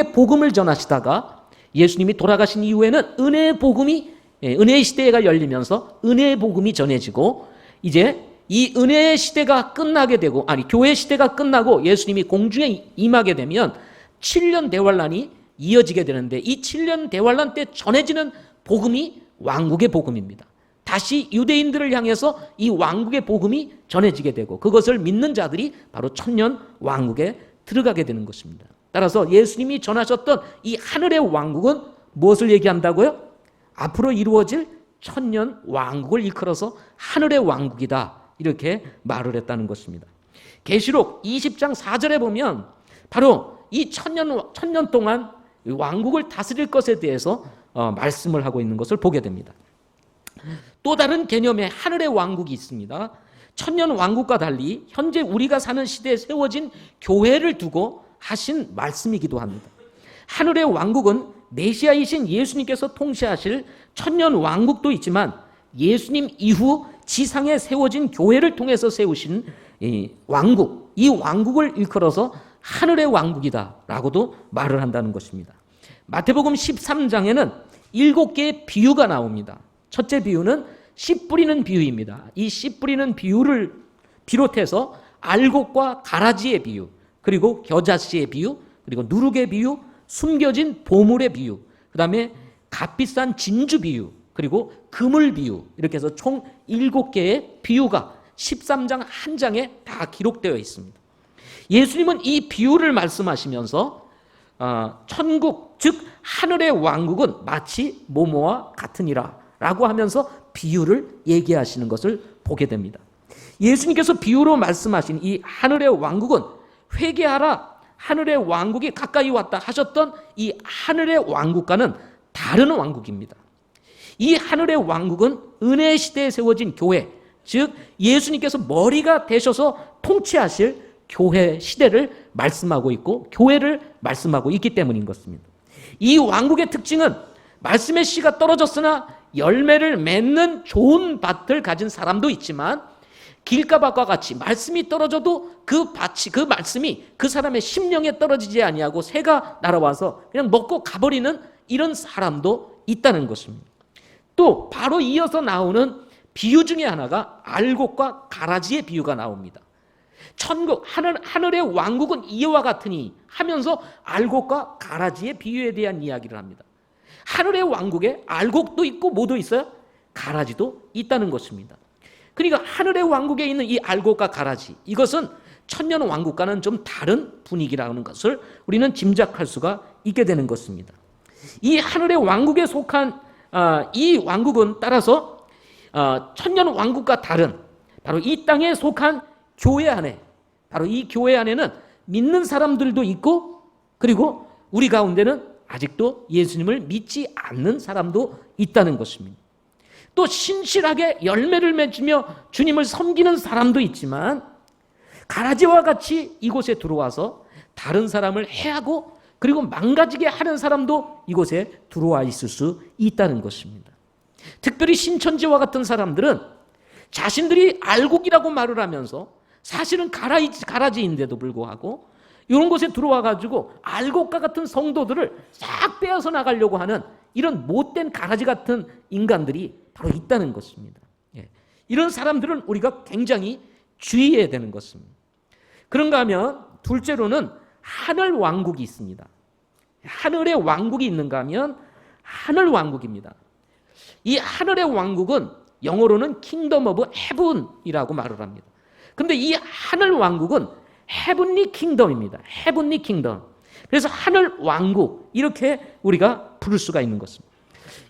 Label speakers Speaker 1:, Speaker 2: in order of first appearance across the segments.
Speaker 1: 왕국의 복음을 전하시다가 예수님이 돌아가신 이후에는 은혜의 시대가 열리면서 은혜의 복음이 전해지고, 이제 이 은혜의 시대가 끝나게 되고, 교회 시대가 끝나고 예수님이 공중에 임하게 되면 7년 대환란이 이어지게 되는데, 이 7년 대환란 때 전해지는 복음이 왕국의 복음입니다. 다시 유대인들을 향해서 이 왕국의 복음이 전해지게 되고, 그것을 믿는 자들이 바로 천년 왕국에 들어가게 되는 것입니다. 따라서 예수님이 전하셨던 이 하늘의 왕국은 무엇을 얘기한다고요? 앞으로 이루어질 천년 왕국을 일컬어서 하늘의 왕국이다, 이렇게 말을 했다는 것입니다. 계시록 20장 4절에 보면 바로 이 천년 동안 왕국을 다스릴 것에 대해서 말씀을 하고 있는 것을 보게 됩니다. 또 다른 개념의 하늘의 왕국이 있습니다. 천년 왕국과 달리 현재 우리가 사는 시대에 세워진 교회를 두고 하신 말씀이기도 합니다. 하늘의 왕국은 메시아이신 예수님께서 통치하실 천년 왕국도 있지만, 예수님 이후 지상에 세워진 교회를 통해서 세우신 이 왕국을 일컬어서 하늘의 왕국이다라고도 말을 한다는 것입니다. 마태복음 13장에는 7개의 비유가 나옵니다. 첫째 비유는 씨 뿌리는 비유입니다. 이 씨 뿌리는 비유를 비롯해서 알곡과 가라지의 비유, 그리고 겨자씨의 비유, 그리고 누룩의 비유, 숨겨진 보물의 비유, 그 다음에 값비싼 진주 비유, 그리고 그물 비유, 이렇게 해서 총 7개의 비유가 13장 한 장에 다 기록되어 있습니다. 예수님은 이 비유를 말씀하시면서 천국, 즉 하늘의 왕국은 마치 뭐뭐와 같으니라 라고 하면서 비유를 얘기하시는 것을 보게 됩니다. 예수님께서 비유로 말씀하신 이 하늘의 왕국은 회개하라, 하늘의 왕국이 가까이 왔다 하셨던 이 하늘의 왕국과는 다른 왕국입니다. 이 하늘의 왕국은 은혜의 시대에 세워진 교회, 즉 예수님께서 머리가 되셔서 통치하실 교회 시대를 말씀하고 있고, 교회를 말씀하고 있기 때문인 것입니다. 이 왕국의 특징은 말씀의 씨가 떨어졌으나 열매를 맺는 좋은 밭을 가진 사람도 있지만, 길가밭과 같이 말씀이 떨어져도 그 말씀이 그 사람의 심령에 떨어지지 아니하고 새가 날아와서 그냥 먹고 가버리는 이런 사람도 있다는 것입니다. 또 바로 이어서 나오는 비유 중에 하나가 알곡과 가라지의 비유가 나옵니다. 천국, 하늘의 왕국은 이와 같으니 하면서 알곡과 가라지의 비유에 대한 이야기를 합니다. 하늘의 왕국에 알곡도 있고 뭐도 있어요? 가라지도 있다는 것입니다. 그러니까 하늘의 왕국에 있는 이 알곡과 가라지, 이것은 천년 왕국과는 좀 다른 분위기라는 것을 우리는 짐작할 수가 있게 되는 것입니다. 이 하늘의 왕국에 속한 이 왕국은 따라서 천년 왕국과 다른 바로 이 땅에 속한 교회 안에, 바로 이 교회 안에는 믿는 사람들도 있고, 그리고 우리 가운데는 아직도 예수님을 믿지 않는 사람도 있다는 것입니다. 또 신실하게 열매를 맺으며 주님을 섬기는 사람도 있지만, 가라지와 같이 이곳에 들어와서 다른 사람을 해하고 그리고 망가지게 하는 사람도 이곳에 들어와 있을 수 있다는 것입니다. 특별히 신천지와 같은 사람들은 자신들이 알곡이라고 말을 하면서 사실은 가라지인데도 불구하고 이런 곳에 들어와 가지고 알곡과 같은 성도들을 싹 빼앗아 나가려고 하는 이런 못된 가라지 같은 인간들이 바로 있다는 것입니다. 이런 사람들은 우리가 굉장히 주의해야 되는 것입니다. 그런가 하면 둘째로는 하늘 왕국이 있습니다. 하늘의 왕국이 있는가 하면 하늘 왕국입니다. 이 하늘의 왕국은 영어로는 킹덤 오브 헤븐이라고 말을 합니다. 그런데 이 하늘 왕국은 헤븐리 킹덤입니다. 헤븐리 킹덤. 그래서 하늘 왕국, 이렇게 우리가 부를 수가 있는 것입니다.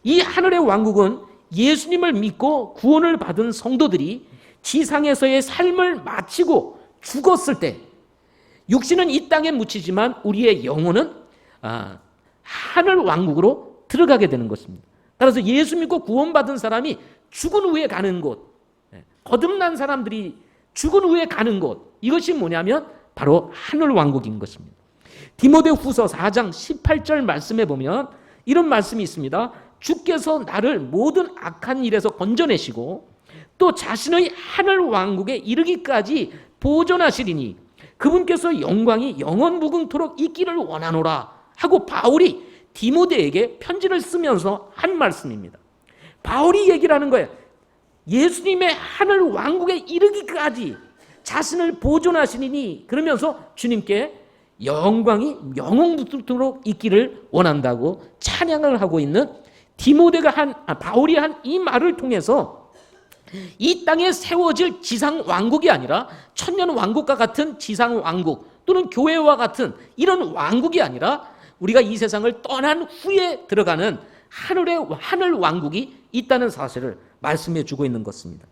Speaker 1: 이 하늘의 왕국은 예수님을 믿고 구원을 받은 성도들이 지상에서의 삶을 마치고 죽었을 때, 육신은 이 땅에 묻히지만 우리의 영혼은 하늘 왕국으로 들어가게 되는 것입니다. 따라서 예수 믿고 구원받은 사람이 죽은 후에 가는 곳, 거듭난 사람들이 죽은 후에 가는 곳, 이것이 뭐냐면 바로 하늘 왕국인 것입니다. 디모데후서 4장 18절 말씀에 보면 이런 말씀이 있습니다. 주께서 나를 모든 악한 일에서 건져내시고 또 자신의 하늘 왕국에 이르기까지 보존하시리니 그분께서 영광이 영원 무궁토록 있기를 원하노라 하고 바울이 디모데에게 편지를 쓰면서 한 말씀입니다. 바울이 얘기를 하는 거예요. 예수님의 하늘 왕국에 이르기까지 자신을 보존하시니 그러면서 주님께 영광이 영원토록 있기를 원한다고 찬양을 하고 있는 바울이 한 이 말을 통해서 이 땅에 세워질 지상 왕국이 아니라 천년 왕국과 같은 지상 왕국 또는 교회와 같은 이런 왕국이 아니라 우리가 이 세상을 떠난 후에 들어가는 하늘 왕국이 있다는 사실을 말씀해 주고 있는 것입니다.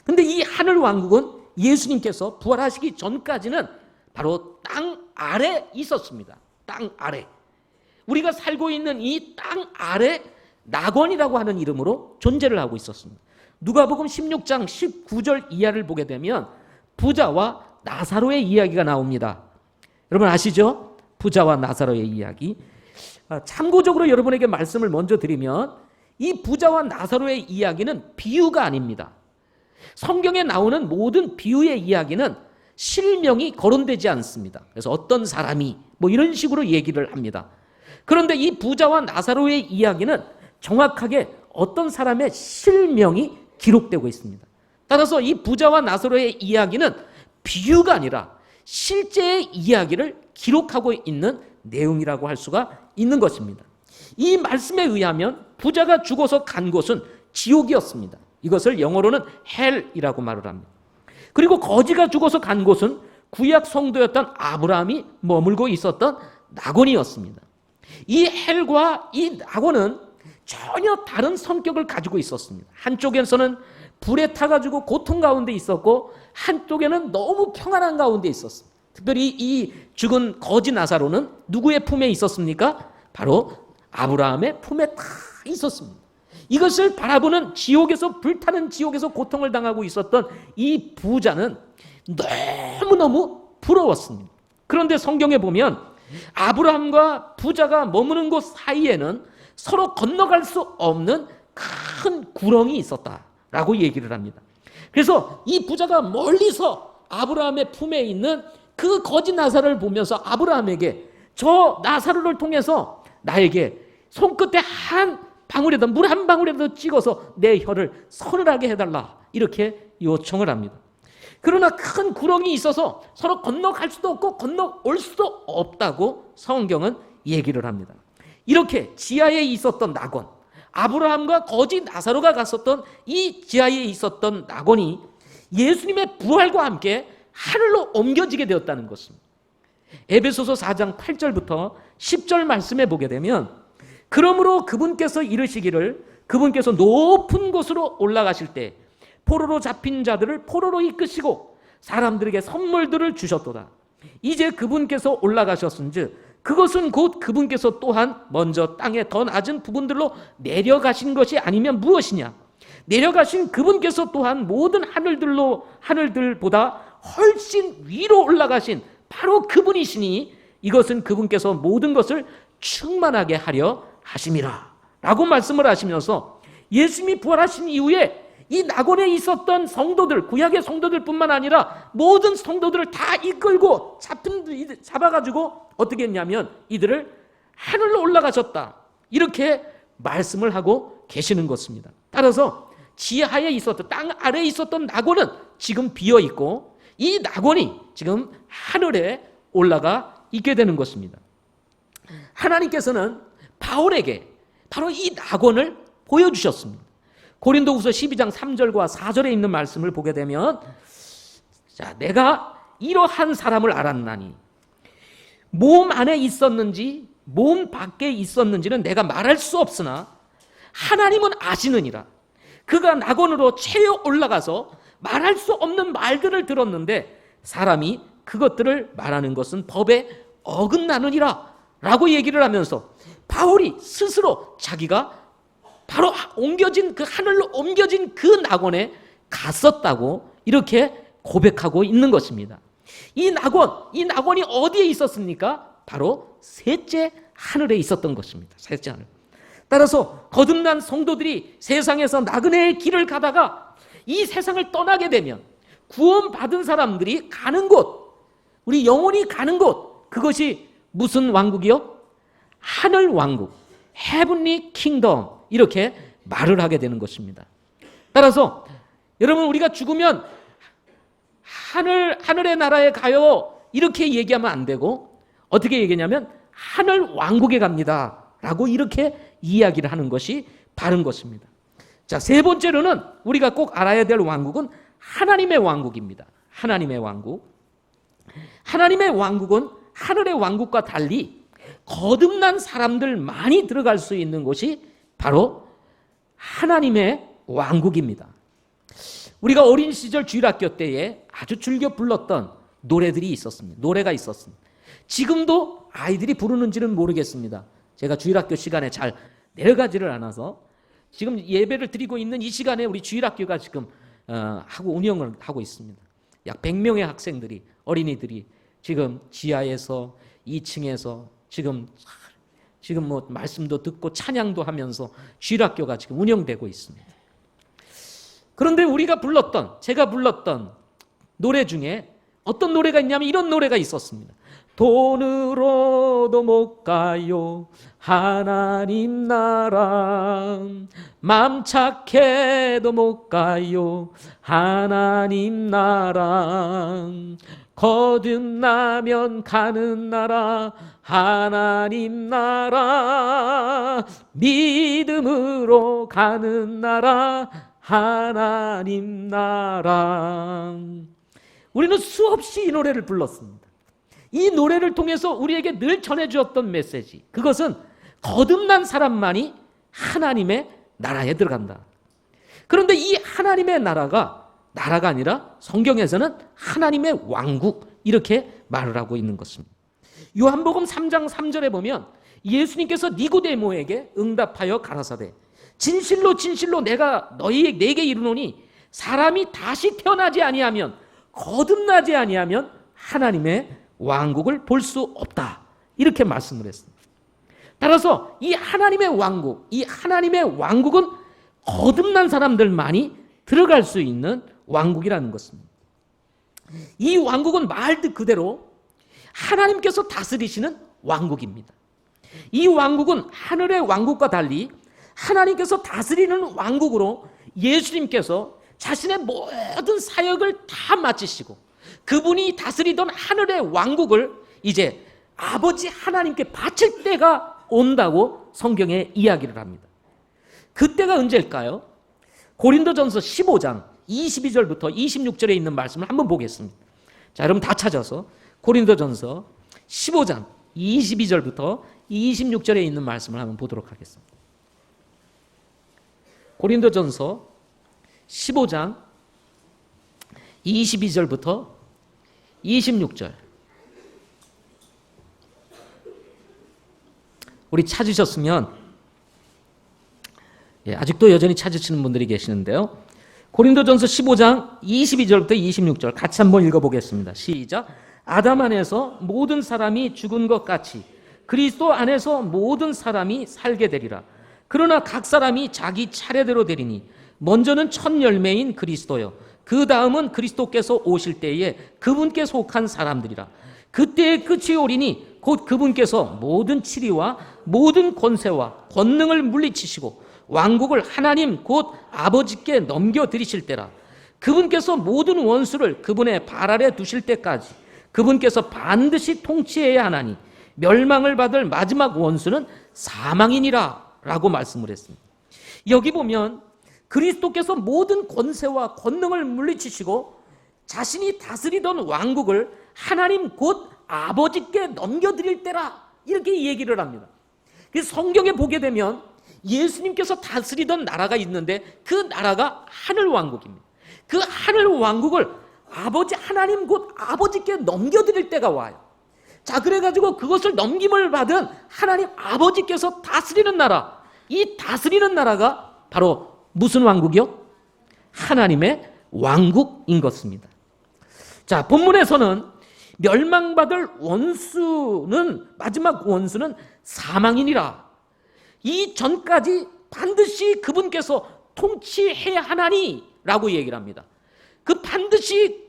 Speaker 1: 근데 이 하늘 왕국은 예수님께서 부활하시기 전까지는 바로 땅 아래 있었습니다. 땅 아래. 우리가 살고 있는 이 땅 아래 낙원이라고 하는 이름으로 존재를 하고 있었습니다. 누가복음 16장 19절 이하를 보게 되면 부자와 나사로의 이야기가 나옵니다. 여러분 아시죠? 부자와 나사로의 이야기. 참고적으로 여러분에게 말씀을 먼저 드리면 이 부자와 나사로의 이야기는 비유가 아닙니다. 성경에 나오는 모든 비유의 이야기는 실명이 거론되지 않습니다. 그래서 어떤 사람이 뭐 이런 식으로 얘기를 합니다. 그런데 이 부자와 나사로의 이야기는 정확하게 어떤 사람의 실명이 기록되고 있습니다. 따라서 이 부자와 나사로의 이야기는 비유가 아니라 실제의 이야기를 기록하고 있는 내용이라고 할 수가 있는 것입니다. 이 말씀에 의하면 부자가 죽어서 간 곳은 지옥이었습니다. 이것을 영어로는 헬이라고 말을 합니다. 그리고 거지가 죽어서 간 곳은 구약 성도였던 아브라함이 머물고 있었던 낙원이었습니다. 이 헬과 이 낙원은 전혀 다른 성격을 가지고 있었습니다. 한쪽에서는 불에 타가지고 고통 가운데 있었고 한쪽에는 너무 평안한 가운데 있었습니다. 특별히 이 죽은 거지 나사로는 누구의 품에 있었습니까? 바로 아브라함의 품에 다 있었습니다. 이것을 바라보는 지옥에서 불타는 지옥에서 고통을 당하고 있었던 이 부자는 너무너무 부러웠습니다. 그런데 성경에 보면 아브라함과 부자가 머무는 곳 사이에는 서로 건너갈 수 없는 큰 구렁이 있었다라고 얘기를 합니다. 그래서 이 부자가 멀리서 아브라함의 품에 있는 그 거지 나사로를 보면서 아브라함에게 저 나사로를 통해서 나에게 손끝에 물 한 방울이라도 찍어서 내 혀를 서늘하게 해달라 이렇게 요청을 합니다. 그러나 큰 구렁이 있어서 서로 건너갈 수도 없고 건너올 수도 없다고 성경은 얘기를 합니다. 이렇게 지하에 있었던 낙원, 아브라함과 거지 나사로가 갔었던 이 지하에 있었던 낙원이 예수님의 부활과 함께 하늘로 옮겨지게 되었다는 것입니다. 에베소서 4장 8절부터 10절 말씀에 보게 되면 그러므로 그분께서 이르시기를 그분께서 높은 곳으로 올라가실 때 포로로 잡힌 자들을 포로로 이끄시고 사람들에게 선물들을 주셨도다. 이제 그분께서 올라가셨은즉 그것은 곧 그분께서 또한 먼저 땅의 더 낮은 부분들로 내려가신 것이 아니면 무엇이냐. 내려가신 그분께서 또한 모든 하늘들보다 훨씬 위로 올라가신 바로 그분이시니 이것은 그분께서 모든 것을 충만하게 하려 하심이라 라고 말씀을 하시면서 예수님이 부활하신 이후에 이 낙원에 있었던 성도들, 구약의 성도들뿐만 아니라 모든 성도들을 다 이끌고 잡아가지고 어떻게 했냐면 이들을 하늘로 올라가셨다 이렇게 말씀을 하고 계시는 것입니다. 따라서 지하에 있었던 땅 아래에 있었던 낙원은 지금 비어있고 이 낙원이 지금 하늘에 올라가 있게 되는 것입니다. 하나님께서는 바울에게 바로 이 낙원을 보여주셨습니다. 고린도후서 12장 3절과 4절에 있는 말씀을 보게 되면 자, 내가 이러한 사람을 알았나니 몸 안에 있었는지 몸 밖에 있었는지는 내가 말할 수 없으나 하나님은 아시느니라. 그가 낙원으로 채어 올라가서 말할 수 없는 말들을 들었는데 사람이 그것들을 말하는 것은 법에 어긋나느니라 라고 얘기를 하면서 바울이 스스로 자기가 바로 옮겨진 그 하늘로 옮겨진 그 낙원에 갔었다고 이렇게 고백하고 있는 것입니다. 이 낙원이 어디에 있었습니까? 바로 셋째 하늘에 있었던 것입니다. 셋째 하늘. 따라서 거듭난 성도들이 세상에서 나그네의 길을 가다가 이 세상을 떠나게 되면 구원받은 사람들이 가는 곳, 우리 영혼이 가는 곳, 그것이 무슨 왕국이요? 하늘 왕국, heavenly kingdom 이렇게 말을 하게 되는 것입니다. 따라서 여러분, 우리가 죽으면 하늘의 나라에 가요 이렇게 얘기하면 안 되고 어떻게 얘기냐면 하늘 왕국에 갑니다 라고 이렇게 이야기를 하는 것이 바른 것입니다. 자, 세 번째로는 우리가 꼭 알아야 될 왕국은 하나님의 왕국입니다. 하나님의 왕국. 하나님의 왕국은 하늘의 왕국과 달리 거듭난 사람들 많이 들어갈 수 있는 곳이 바로 하나님의 왕국입니다. 우리가 어린 시절 주일학교 때에 아주 즐겨 불렀던 노래들이 있었습니다. 노래가 있었습니다. 지금도 아이들이 부르는지는 모르겠습니다. 제가 주일학교 시간에 잘 내려가지를 않아서 지금 예배를 드리고 있는 이 시간에 우리 주일학교가 지금 운영을 하고 있습니다. 약 100명의 학생들이, 어린이들이 지금 지하에서 2층에서 지금 뭐 말씀도 듣고 찬양도 하면서 주일학교가 지금 운영되고 있습니다. 그런데 제가 불렀던 노래 중에 어떤 노래가 있냐면 이런 노래가 있었습니다. 돈으로도 못 가요 하나님 나라, 맘 착해도 못 가요 하나님 나라, 거듭나면 가는 나라 하나님 나라, 믿음으로 가는 나라 하나님 나라. 우리는 수없이 이 노래를 불렀습니다. 이 노래를 통해서 우리에게 늘 전해주었던 메시지, 그것은 거듭난 사람만이 하나님의 나라에 들어간다. 그런데 이 하나님의 나라가 아니라 성경에서는 하나님의 왕국 이렇게 말을 하고 있는 것입니다. 요한복음 3장 3절에 보면 예수님께서 니고데모에게 응답하여 가라사대 진실로 진실로 내가 내게 이르노니 사람이 다시 태어나지 아니하면, 거듭나지 아니하면 하나님의 왕국을 볼 수 없다 이렇게 말씀을 했습니다. 따라서 이 하나님의 왕국은 거듭난 사람들만이 들어갈 수 있는 왕국이라는 것입니다. 이 왕국은 말 그대로 하나님께서 다스리시는 왕국입니다. 이 왕국은 하늘의 왕국과 달리 하나님께서 다스리는 왕국으로 예수님께서 자신의 모든 사역을 다 마치시고 그분이 다스리던 하늘의 왕국을 이제 아버지 하나님께 바칠 때가 온다고 성경에 이야기를 합니다. 그때가 언제일까요? 고린도전서 15장 22절부터 26절에 있는 말씀을 한번 보겠습니다. 자, 여러분 다 찾아서 고린도전서 15장 22절부터 26절에 있는 말씀을 한번 보도록 하겠습니다. 고린도전서 15장 22절부터 26절. 우리 찾으셨으면, 아직도 여전히 찾으시는 분들이 계시는데요. 고린도전서 15장 22절부터 26절 같이 한번 읽어보겠습니다. 시작. 아담 안에서 모든 사람이 죽은 것 같이 그리스도 안에서 모든 사람이 살게 되리라. 그러나 각 사람이 자기 차례대로 되리니 먼저는 첫 열매인 그리스도요, 그 다음은 그리스도께서 오실 때에 그분께 속한 사람들이라. 그때의 끝이 오리니 곧 그분께서 모든 치리와 모든 권세와 권능을 물리치시고 왕국을 하나님 곧 아버지께 넘겨드리실 때라. 그분께서 모든 원수를 그분의 발 아래 두실 때까지 그분께서 반드시 통치해야 하나니 멸망을 받을 마지막 원수는 사망이니라 라고 말씀을 했습니다. 여기 보면 그리스도께서 모든 권세와 권능을 물리치시고 자신이 다스리던 왕국을 하나님 곧 아버지께 넘겨드릴 때라 이렇게 얘기를 합니다. 그래서 성경에 보게 되면 예수님께서 다스리던 나라가 있는데 그 나라가 하늘 왕국입니다. 그 하늘 왕국을 아버지 하나님 곧 아버지께 넘겨드릴 때가 와요. 자, 그래가지고 그것을 넘김을 받은 하나님 아버지께서 다스리는 나라, 이 다스리는 나라가 바로 무슨 왕국이요? 하나님의 왕국인 것입니다. 자, 본문에서는 멸망받을 원수는, 마지막 원수는 사망이니라. 이 전까지 반드시 그분께서 통치해야 하나니라고 얘기를 합니다. 그 반드시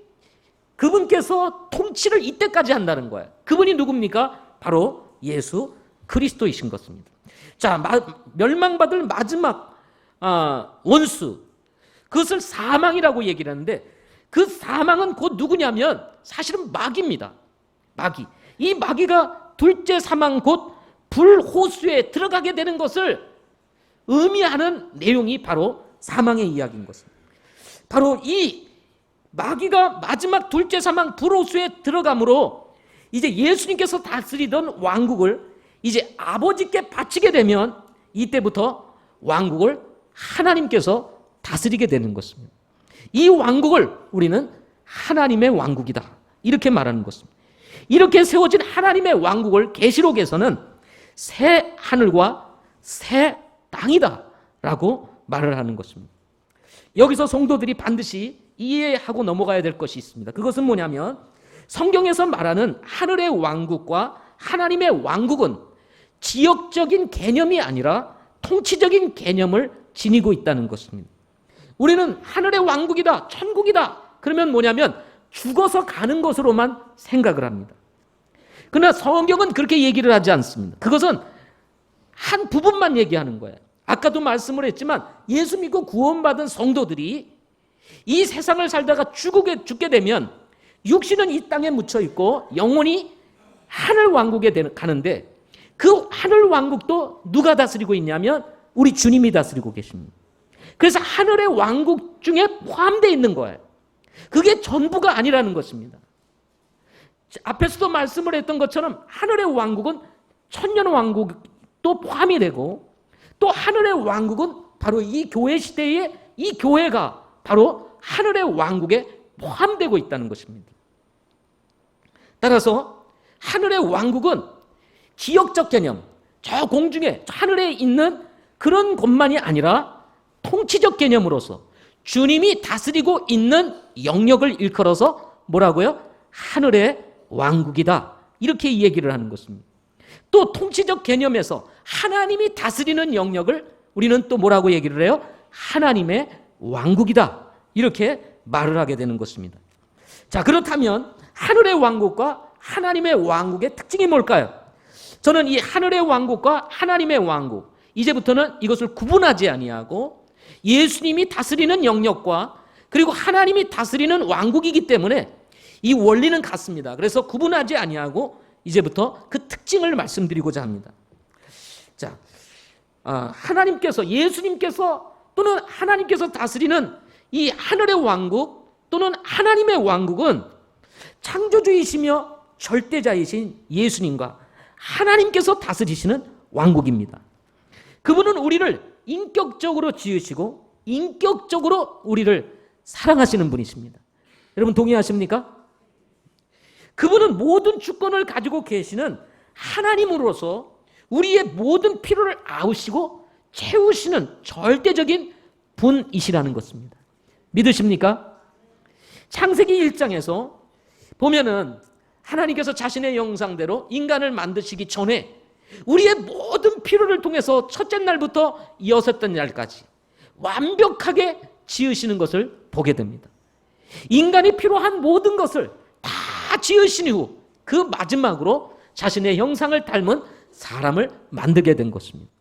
Speaker 1: 그분께서 통치를 이때까지 한다는 거예요. 그분이 누굽니까? 바로 예수 그리스도이신 것입니다. 자, 멸망받을 마지막 원수, 그것을 사망이라고 얘기를 하는데, 그 사망은 곧 누구냐면 사실은 마귀입니다. 마귀. 이 마귀가 둘째 사망, 곧 불호수에 들어가게 되는 것을 의미하는 내용이 바로 사망의 이야기인 것입니다. 바로 이 마귀가 마지막 둘째 사망 불호수에 들어감으로 이제 예수님께서 다스리던 왕국을 이제 아버지께 바치게 되면 이때부터 왕국을 하나님께서 다스리게 되는 것입니다. 이 왕국을 우리는 하나님의 왕국이다, 이렇게 말하는 것입니다. 이렇게 세워진 하나님의 왕국을 계시록에서는 새 하늘과 새 땅이다 라고 말을 하는 것입니다. 여기서 성도들이 반드시 이해하고 넘어가야 될 것이 있습니다. 그것은 뭐냐면 성경에서 말하는 하늘의 왕국과 하나님의 왕국은 지역적인 개념이 아니라 통치적인 개념을 지니고 있다는 것입니다. 우리는 하늘의 왕국이다, 천국이다 그러면 뭐냐면 죽어서 가는 것으로만 생각을 합니다. 그러나 성경은 그렇게 얘기를 하지 않습니다. 그것은 한 부분만 얘기하는 거예요. 아까도 말씀을 했지만 예수 믿고 구원받은 성도들이 이 세상을 살다가 죽게 되면 육신은 이 땅에 묻혀 있고 영혼이 하늘 왕국에 가는데, 그 하늘 왕국도 누가 다스리고 있냐면 우리 주님이 다스리고 계십니다. 그래서 하늘의 왕국 중에 포함되어 있는 거예요. 그게 전부가 아니라는 것입니다. 앞에서도 말씀을 했던 것처럼 하늘의 왕국은 천년 왕국도 포함이 되고, 또 하늘의 왕국은 바로 이 교회 시대에 이 교회가 바로 하늘의 왕국에 포함되고 있다는 것입니다. 따라서 하늘의 왕국은 지역적 개념, 저 공중에 저 하늘에 있는 그런 곳만이 아니라 통치적 개념으로서 주님이 다스리고 있는 영역을 일컬어서 뭐라고요? 하늘의 왕국이다, 이렇게 이 얘기를 하는 것입니다. 또 통치적 개념에서 하나님이 다스리는 영역을 우리는 또 뭐라고 얘기를 해요? 하나님의 왕국이다, 이렇게 말을 하게 되는 것입니다. 자, 그렇다면 하늘의 왕국과 하나님의 왕국의 특징이 뭘까요? 저는 이 하늘의 왕국과 하나님의 왕국, 이제부터는 이것을 구분하지 아니하고 예수님이 다스리는 영역과 그리고 하나님이 다스리는 왕국이기 때문에 이 원리는 같습니다. 그래서 구분하지 아니하고 이제부터 그 특징을 말씀드리고자 합니다. 자, 하나님께서, 예수님께서 또는 하나님께서 다스리는 이 하늘의 왕국 또는 하나님의 왕국은 창조주이시며 절대자이신 예수님과 하나님께서 다스리시는 왕국입니다. 그분은 우리를 인격적으로 지으시고 인격적으로 우리를 사랑하시는 분이십니다. 여러분 동의하십니까? 그분은 모든 주권을 가지고 계시는 하나님으로서 우리의 모든 필요를 아우시고 채우시는 절대적인 분이시라는 것입니다. 믿으십니까? 창세기 1장에서 보면은 하나님께서 자신의 형상대로 인간을 만드시기 전에 우리의 모든 필요를 통해서 첫째 날부터 여섯째 날까지 완벽하게 지으시는 것을 보게 됩니다. 인간이 필요한 모든 것을 다 지으신 후 그 마지막으로 자신의 형상을 닮은 사람을 만들게 된 것입니다.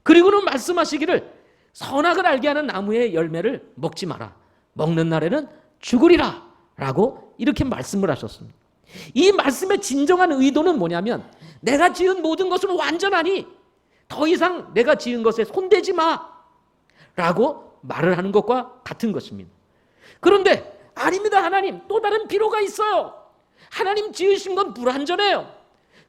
Speaker 1: 그리고는 말씀하시기를 선악을 알게 하는 나무의 열매를 먹지 마라. 먹는 날에는 죽으리라. 라고 이렇게 말씀을 하셨습니다. 이 말씀의 진정한 의도는 뭐냐면 내가 지은 모든 것은 완전하니 더 이상 내가 지은 것에 손대지 마. 라고 말을 하는 것과 같은 것입니다. 그런데 아닙니다. 하나님, 또 다른 필요가 있어요. 하나님 지으신 건 불완전해요.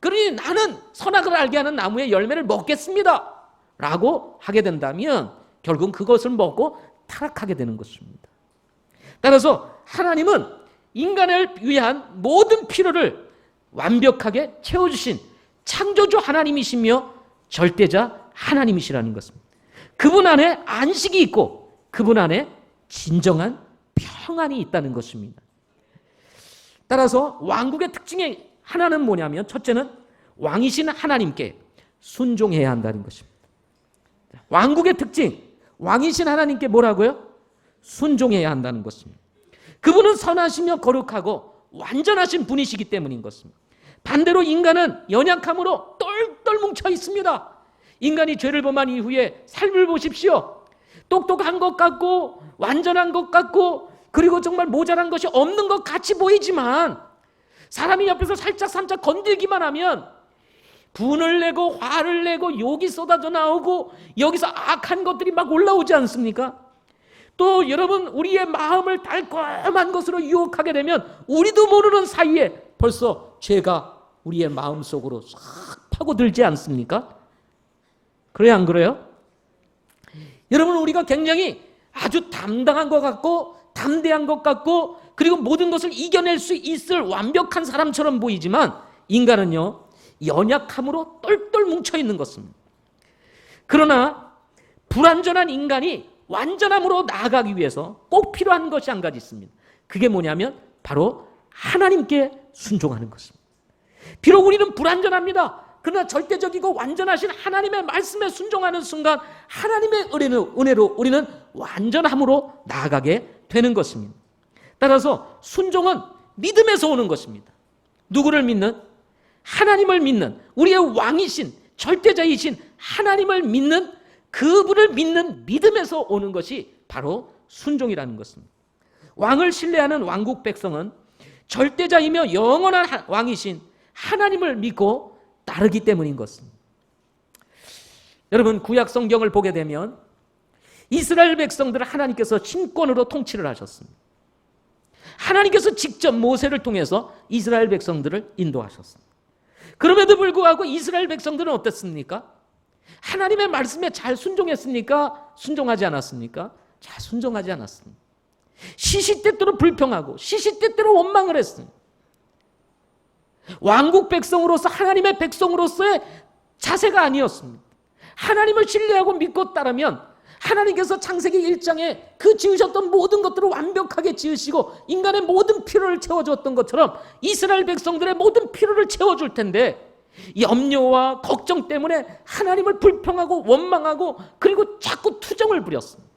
Speaker 1: 그러니 나는 선악을 알게 하는 나무의 열매를 먹겠습니다. 라고 하게 된다면 결국은 그것을 먹고 타락하게 되는 것입니다. 따라서 하나님은 인간을 위한 모든 필요를 완벽하게 채워주신 창조주 하나님이시며 절대자 하나님이시라는 것입니다. 그분 안에 안식이 있고 그분 안에 진정한 평안이 있다는 것입니다. 따라서 왕국의 특징의 하나는 뭐냐면 첫째는 왕이신 하나님께 순종해야 한다는 것입니다. 왕국의 특징, 왕이신 하나님께 뭐라고요? 순종해야 한다는 것입니다. 그분은 선하시며 거룩하고 완전하신 분이시기 때문인 것입니다. 반대로 인간은 연약함으로 똘똘 똘똘 뭉쳐 있습니다. 인간이 죄를 범한 이후에 삶을 보십시오. 똑똑한 것 같고 완전한 것 같고 그리고 정말 모자란 것이 없는 것 같이 보이지만 사람이 옆에서 살짝 건들기만 하면 분을 내고 화를 내고 욕이 쏟아져 나오고 여기서 악한 것들이 막 올라오지 않습니까? 또 여러분, 우리의 마음을 달콤한 것으로 유혹하게 되면 우리도 모르는 사이에 벌써 죄가 우리의 마음속으로 싹 파고들지 않습니까? 그래요, 안 그래요? 여러분, 우리가 굉장히 아주 담당한 것 같고 담대한 것 같고 그리고 모든 것을 이겨낼 수 있을 완벽한 사람처럼 보이지만 인간은요, 연약함으로 똘똘 뭉쳐있는 것입니다. 그러나 불완전한 인간이 완전함으로 나아가기 위해서 꼭 필요한 것이 한 가지 있습니다. 그게 뭐냐면 바로 하나님께 순종하는 것입니다. 비록 우리는 불완전합니다. 그러나 절대적이고 완전하신 하나님의 말씀에 순종하는 순간 하나님의 은혜로 우리는 완전함으로 나아가게 되는 것입니다. 따라서 순종은 믿음에서 오는 것입니다. 누구를 믿는? 하나님을 믿는, 우리의 왕이신 절대자이신 하나님을 믿는, 그분을 믿는 믿음에서 오는 것이 바로 순종이라는 것입니다. 왕을 신뢰하는 왕국 백성은 절대자이며 영원한 왕이신 하나님을 믿고 따르기 때문인 것입니다. 여러분, 구약 성경을 보게 되면 이스라엘 백성들을 하나님께서 신권으로 통치를 하셨습니다. 하나님께서 직접 모세를 통해서 이스라엘 백성들을 인도하셨습니다. 그럼에도 불구하고 이스라엘 백성들은 어땠습니까? 하나님의 말씀에 잘 순종했습니까? 순종하지 않았습니까? 잘 순종하지 않았습니다. 시시때때로 불평하고 시시때때로 원망을 했습니다. 왕국 백성으로서, 하나님의 백성으로서의 자세가 아니었습니다. 하나님을 신뢰하고 믿고 따르면 하나님께서 창세기 1장에 그 지으셨던 모든 것들을 완벽하게 지으시고 인간의 모든 필요를 채워줬던 것처럼 이스라엘 백성들의 모든 필요를 채워줄 텐데 염려와 걱정 때문에 하나님을 불평하고 원망하고 그리고 자꾸 투정을 부렸습니다.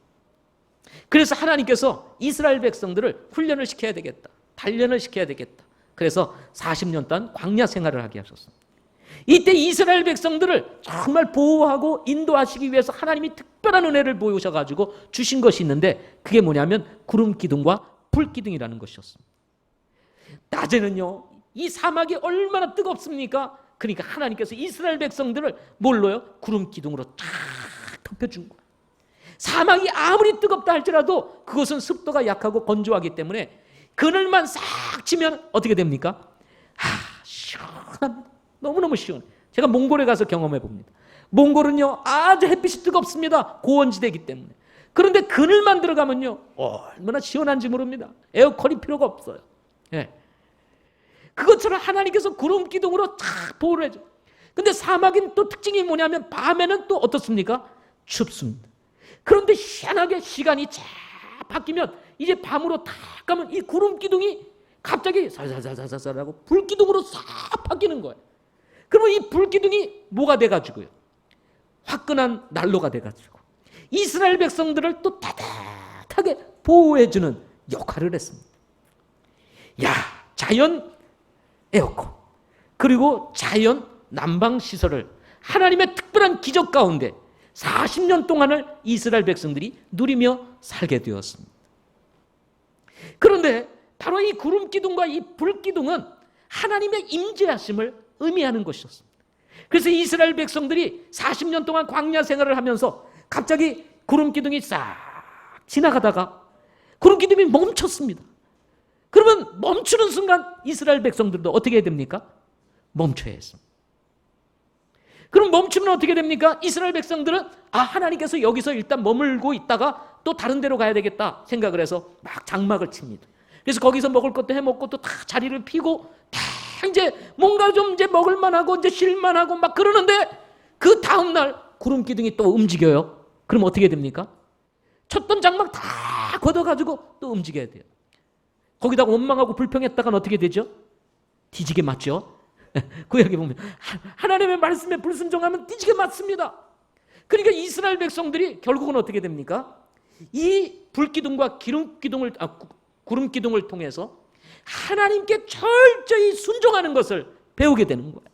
Speaker 1: 그래서 하나님께서 이스라엘 백성들을 훈련을 시켜야 되겠다, 단련을 시켜야 되겠다. 그래서 40년 동안 광야 생활을 하게 하셨습니다. 이때 이스라엘 백성들을 정말 보호하고 인도하시기 위해서 하나님이 특별한 은혜를 보여주셔가지고 주신 것이 있는데 그게 뭐냐면 구름 기둥과 불 기둥이라는 것이었습니다. 낮에는요, 이 사막이 얼마나 뜨겁습니까? 그러니까 하나님께서 이스라엘 백성들을 뭘로요? 구름 기둥으로 쫙 덮여준 거예요. 사막이 아무리 뜨겁다 할지라도 그것은 습도가 약하고 건조하기 때문에 그늘만 싹 치면 어떻게 됩니까? 시원합니다. 너무너무 시원해. 제가 몽골에 가서 경험해 봅니다. 몽골은요, 아주 햇빛이 뜨겁습니다. 고원지대이기 때문에. 그런데 그늘만 들어가면요, 얼마나 시원한지 모릅니다. 에어컨이 필요가 없어요. 예. 그것처럼 하나님께서 구름 기둥으로 탁 보호를 해줘. 근데 사막인 또 특징이 뭐냐면 밤에는 또 어떻습니까? 춥습니다. 그런데 희한하게 시간이 쫙 바뀌면 이제 밤으로 탁 가면 이 구름 기둥이 갑자기 살살살살살하고 불 기둥으로 싹 바뀌는 거예요. 그러면 이 불 기둥이 뭐가 돼가지고요? 화끈한 난로가 돼가지고 이스라엘 백성들을 또 따뜻하게 보호해주는 역할을 했습니다. 야, 자연 에어컨 그리고 자연 난방 시설을 하나님의 특별한 기적 가운데 40년 동안을 이스라엘 백성들이 누리며 살게 되었습니다. 그런데 바로 이 구름 기둥과 이 불 기둥은 하나님의 임재하심을 의미하는 것이었습니다. 그래서 이스라엘 백성들이 40년 동안 광야 생활을 하면서 갑자기 구름 기둥이 싹 지나가다가 구름 기둥이 멈췄습니다. 그러면 멈추는 순간 이스라엘 백성들도 어떻게 해야 됩니까? 멈춰야 했습니다. 그럼 멈추면 어떻게 됩니까? 이스라엘 백성들은 하나님께서 여기서 일단 머물고 있다가 또 다른 데로 가야 되겠다 생각을 해서 막 장막을 칩니다. 그래서 거기서 먹을 것도 해먹고 또 다 자리를 피고 다 이제 뭔가 좀 이제 먹을만하고 이제 쉴만하고 막 그러는데 그 다음날 구름 기둥이 또 움직여요. 그럼 어떻게 됩니까? 쳤던 장막 다 걷어가지고 또 움직여야 돼요. 거기다가 원망하고 불평했다간 어떻게 되죠? 뒤지게 맞죠? 구약에 보면 하나님의 말씀에 불순종하면 뒤지게 맞습니다. 그러니까 이스라엘 백성들이 결국은 어떻게 됩니까? 이 불기둥과 구름 기둥을 통해서 하나님께 철저히 순종하는 것을 배우게 되는 거예요.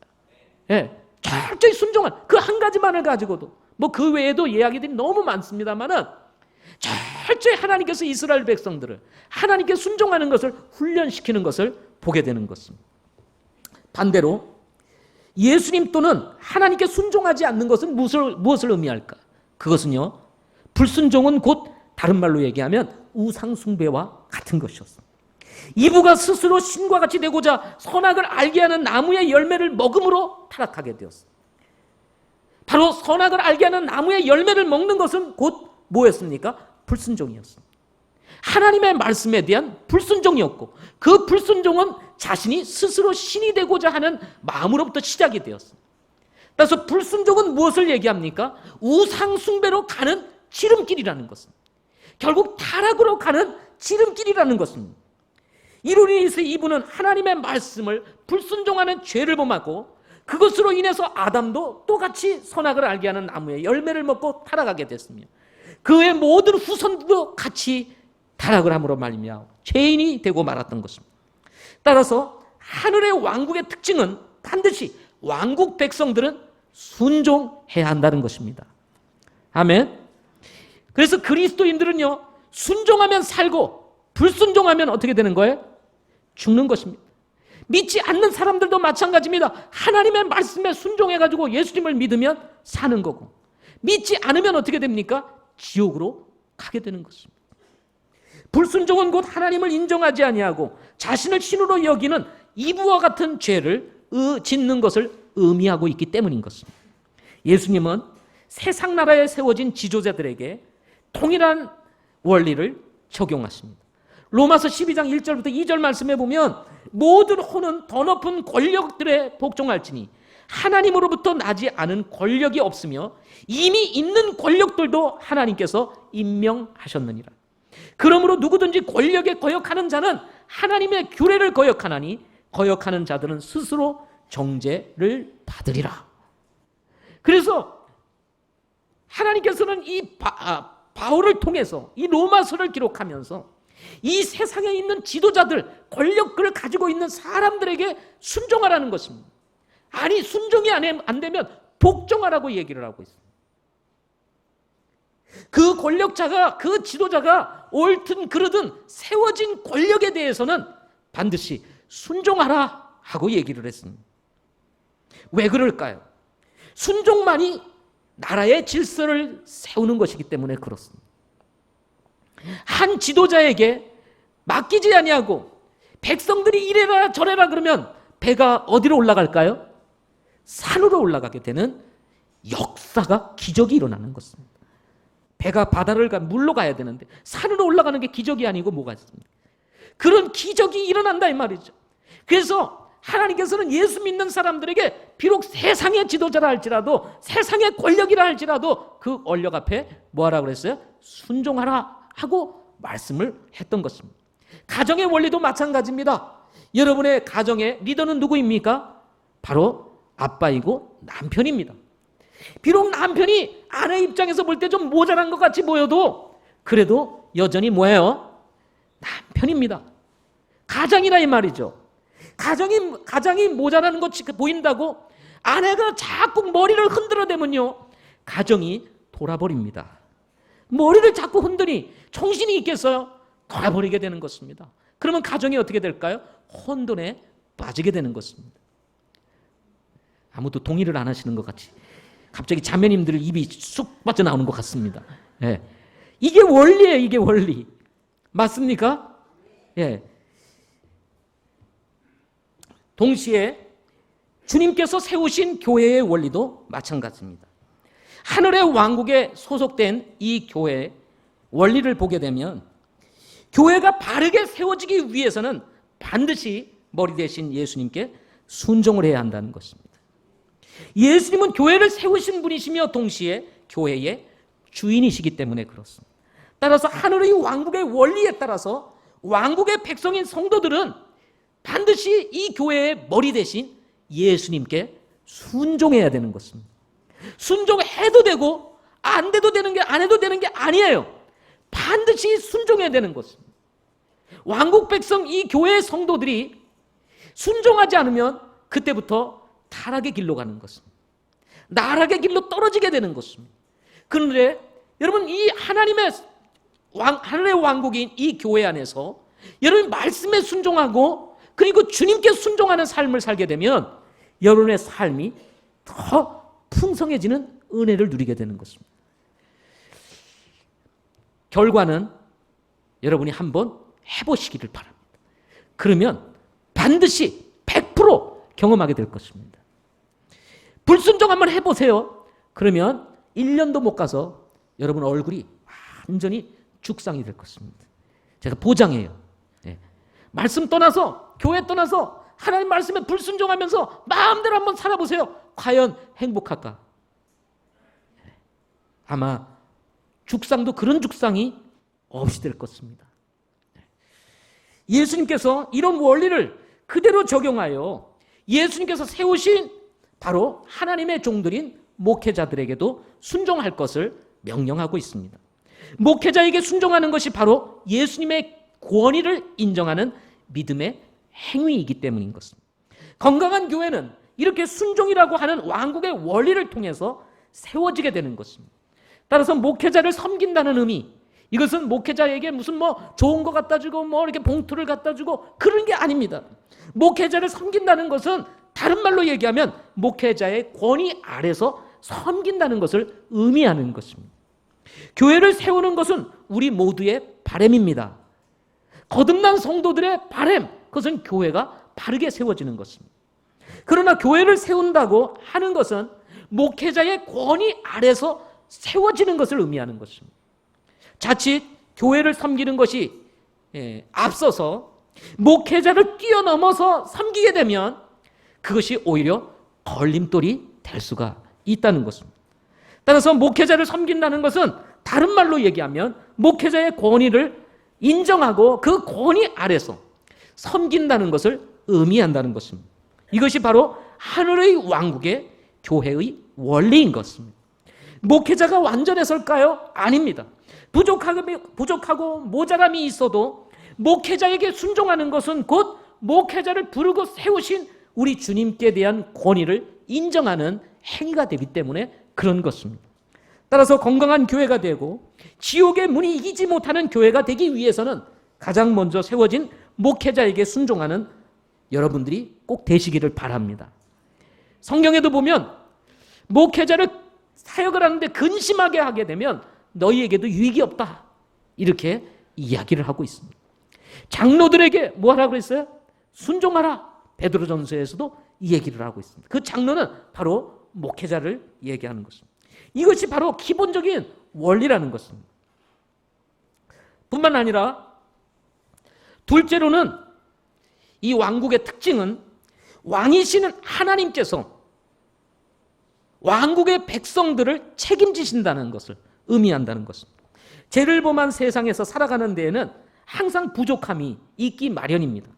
Speaker 1: 예, 철저히 순종한 그 한 가지만을 가지고도, 뭐 그 외에도 이야기들이 너무 많습니다만은 철저히 하나님께서 이스라엘 백성들을 하나님께 순종하는 것을 훈련시키는 것을 보게 되는 것입니다. 반대로 예수님 또는 하나님께 순종하지 않는 것은 무엇을 의미할까? 그것은요, 불순종은 곧 다른 말로 얘기하면 우상숭배와 같은 것이었습니다. 이브가 스스로 신과 같이 되고자 선악을 알게 하는 나무의 열매를 먹음으로 타락하게 되었습니다. 바로 선악을 알게 하는 나무의 열매를 먹는 것은 곧 뭐였습니까? 불순종이었습니다. 하나님의 말씀에 대한 불순종이었고, 그 불순종은 자신이 스스로 신이 되고자 하는 마음으로부터 시작이 되었습니다. 그래서 불순종은 무엇을 얘기합니까? 우상숭배로 가는 지름길이라는 것입니다. 결국 타락으로 가는 지름길이라는 것입니다. 이로 인해서 이분은 하나님의 말씀을 불순종하는 죄를 범하고, 그것으로 인해서 아담도 똑같이 선악을 알게 하는 나무의 열매를 먹고 타락하게 됐습니다. 그의 모든 후손도 같이 타락을 함으로 말미암아 죄인이 되고 말았던 것입니다. 따라서 하늘의 왕국의 특징은 반드시 왕국 백성들은 순종해야 한다는 것입니다. 아멘. 그래서 그리스도인들은요, 순종하면 살고 불순종하면 어떻게 되는 거예요? 죽는 것입니다. 믿지 않는 사람들도 마찬가지입니다. 하나님의 말씀에 순종해가지고 예수님을 믿으면 사는 거고, 믿지 않으면 어떻게 됩니까? 지옥으로 가게 되는 것입니다. 불순종은 곧 하나님을 인정하지 아니하고 자신을 신으로 여기는 이브와 같은 죄를 짓는 것을 의미하고 있기 때문인 것입니다. 예수님은 세상 나라에 세워진 지도자들에게 동일한 원리를 적용하십니다. 로마서 12장 1절부터 2절 말씀에 보면 모든 혼은 더 높은 권력들에 복종할지니 하나님으로부터 나지 않은 권력이 없으며 이미 있는 권력들도 하나님께서 임명하셨느니라. 그러므로 누구든지 권력에 거역하는 자는 하나님의 규례를 거역하나니 거역하는 자들은 스스로 정죄를 받으리라. 그래서 하나님께서는 이 바울을 통해서 이 로마서를 기록하면서 이 세상에 있는 지도자들, 권력을 가지고 있는 사람들에게 순종하라는 것입니다. 아니, 순종이 안 되면 복종하라고 얘기를 하고 있습니다. 그 권력자가, 그 지도자가 옳든 그르든 세워진 권력에 대해서는 반드시 순종하라 하고 얘기를 했습니다. 왜 그럴까요? 순종만이 나라의 질서를 세우는 것이기 때문에 그렇습니다. 한 지도자에게 맡기지 아니하고 백성들이 이래라 저래라 그러면 배가 어디로 올라갈까요? 산으로 올라가게 되는 역사가, 기적이 일어나는 것입니다. 배가 바다를 물로 가야 되는데 산으로 올라가는 게 기적이 아니고 뭐가 있습니까? 그런 기적이 일어난다 이 말이죠. 그래서 하나님께서는 예수 믿는 사람들에게 비록 세상의 지도자라 할지라도, 세상의 권력이라 할지라도 그 권력 앞에 뭐하라 그랬어요? 순종하라 하고 말씀을 했던 것입니다. 가정의 원리도 마찬가지입니다. 여러분의 가정의 리더는 누구입니까? 바로 아빠이고 남편입니다. 비록 남편이 아내 입장에서 볼 때 좀 모자란 것 같이 보여도 그래도 여전히 뭐예요? 남편입니다. 가장이라 이 말이죠. 가장이 모자라는 것 보인다고 아내가 자꾸 머리를 흔들어대면요, 가정이 돌아버립니다. 머리를 자꾸 흔드니 정신이 있겠어요? 돌아버리게 되는 것입니다. 그러면 가정이 어떻게 될까요? 혼돈에 빠지게 되는 것입니다. 아무도 동의를 안 하시는 것 같이 갑자기 자매님들 입이 쑥 빠져나오는 것 같습니다. 예. 이게 원리예요. 이게 원리. 맞습니까? 예. 동시에 주님께서 세우신 교회의 원리도 마찬가지입니다. 하늘의 왕국에 소속된 이 교회의 원리를 보게 되면 교회가 바르게 세워지기 위해서는 반드시 머리 대신 예수님께 순종을 해야 한다는 것입니다. 예수님은 교회를 세우신 분이시며 동시에 교회의 주인이시기 때문에 그렇습니다. 따라서 하늘의 왕국의 원리에 따라서 왕국의 백성인 성도들은 반드시 이 교회의 머리 대신 예수님께 순종해야 되는 것입니다. 순종해도 되고 안 돼도 되는 게, 안 해도 되는 게 아니에요. 반드시 순종해야 되는 것입니다. 왕국 백성 이 교회의 성도들이 순종하지 않으면 그때부터 타락의 길로 가는 것입니다. 나락의 길로 떨어지게 되는 것입니다. 그런데 여러분, 이 하늘의 왕국인 이 교회 안에서 여러분 말씀에 순종하고 그리고 주님께 순종하는 삶을 살게 되면 여러분의 삶이 더 풍성해지는 은혜를 누리게 되는 것입니다. 결과는 여러분이 한번 해보시기를 바랍니다. 그러면 반드시 100% 경험하게 될 것입니다. 불순종 한번 해보세요. 그러면 1년도 못 가서 여러분 얼굴이 완전히 죽상이 될 것입니다. 제가 보장해요. 네. 말씀 떠나서, 교회 떠나서 하나님 말씀에 불순종하면서 마음대로 한번 살아보세요. 과연 행복할까? 아마 죽상도 그런 죽상이 없이 될 것입니다. 예수님께서 이런 원리를 그대로 적용하여 예수님께서 세우신 바로 하나님의 종들인 목회자들에게도 순종할 것을 명령하고 있습니다. 목회자에게 순종하는 것이 바로 예수님의 권위를 인정하는 믿음의 행위이기 때문인 것입니다. 건강한 교회는 이렇게 순종이라고 하는 왕국의 원리를 통해서 세워지게 되는 것입니다. 따라서 목회자를 섬긴다는 의미, 이것은 목회자에게 무슨 좋은 거 갖다 주고 이렇게 봉투를 갖다 주고 그런 게 아닙니다. 목회자를 섬긴다는 것은 다른 말로 얘기하면 목회자의 권위 아래서 섬긴다는 것을 의미하는 것입니다. 교회를 세우는 것은 우리 모두의 바람입니다. 거듭난 성도들의 바람, 그것은 교회가 바르게 세워지는 것입니다. 그러나 교회를 세운다고 하는 것은 목회자의 권위 아래서 세워지는 것을 의미하는 것입니다. 자칫 교회를 섬기는 것이 앞서서 목회자를 뛰어넘어서 섬기게 되면 그것이 오히려 걸림돌이 될 수가 있다는 것입니다. 따라서 목회자를 섬긴다는 것은 다른 말로 얘기하면 목회자의 권위를 인정하고 그 권위 아래서 섬긴다는 것을 의미한다는 것입니다. 이것이 바로 하늘의 왕국의 교회의 원리인 것입니다. 목회자가 완전해설까요? 아닙니다. 부족하고 모자람이 있어도 목회자에게 순종하는 것은 곧 목회자를 부르고 세우신 우리 주님께 대한 권위를 인정하는 행위가 되기 때문에 그런 것입니다. 따라서 건강한 교회가 되고 지옥의 문이 이기지 못하는 교회가 되기 위해서는 가장 먼저 세워진 목회자에게 순종하는 여러분들이 꼭 되시기를 바랍니다. 성경에도 보면 목회자를 사역을 하는데 근심하게 하게 되면 너희에게도 유익이 없다, 이렇게 이야기를 하고 있습니다. 장로들에게 뭐 하라고 그랬어요? 순종하라. 베드로전서에서도 이 얘기를 하고 있습니다. 그 장로는 바로 목회자를 얘기하는 것입니다. 이것이 바로 기본적인 원리라는 것입니다. 뿐만 아니라 둘째로는 이 왕국의 특징은 왕이시는 하나님께서 왕국의 백성들을 책임지신다는 것을 의미한다는 것입니다. 죄를 범한 세상에서 살아가는 데에는 항상 부족함이 있기 마련입니다.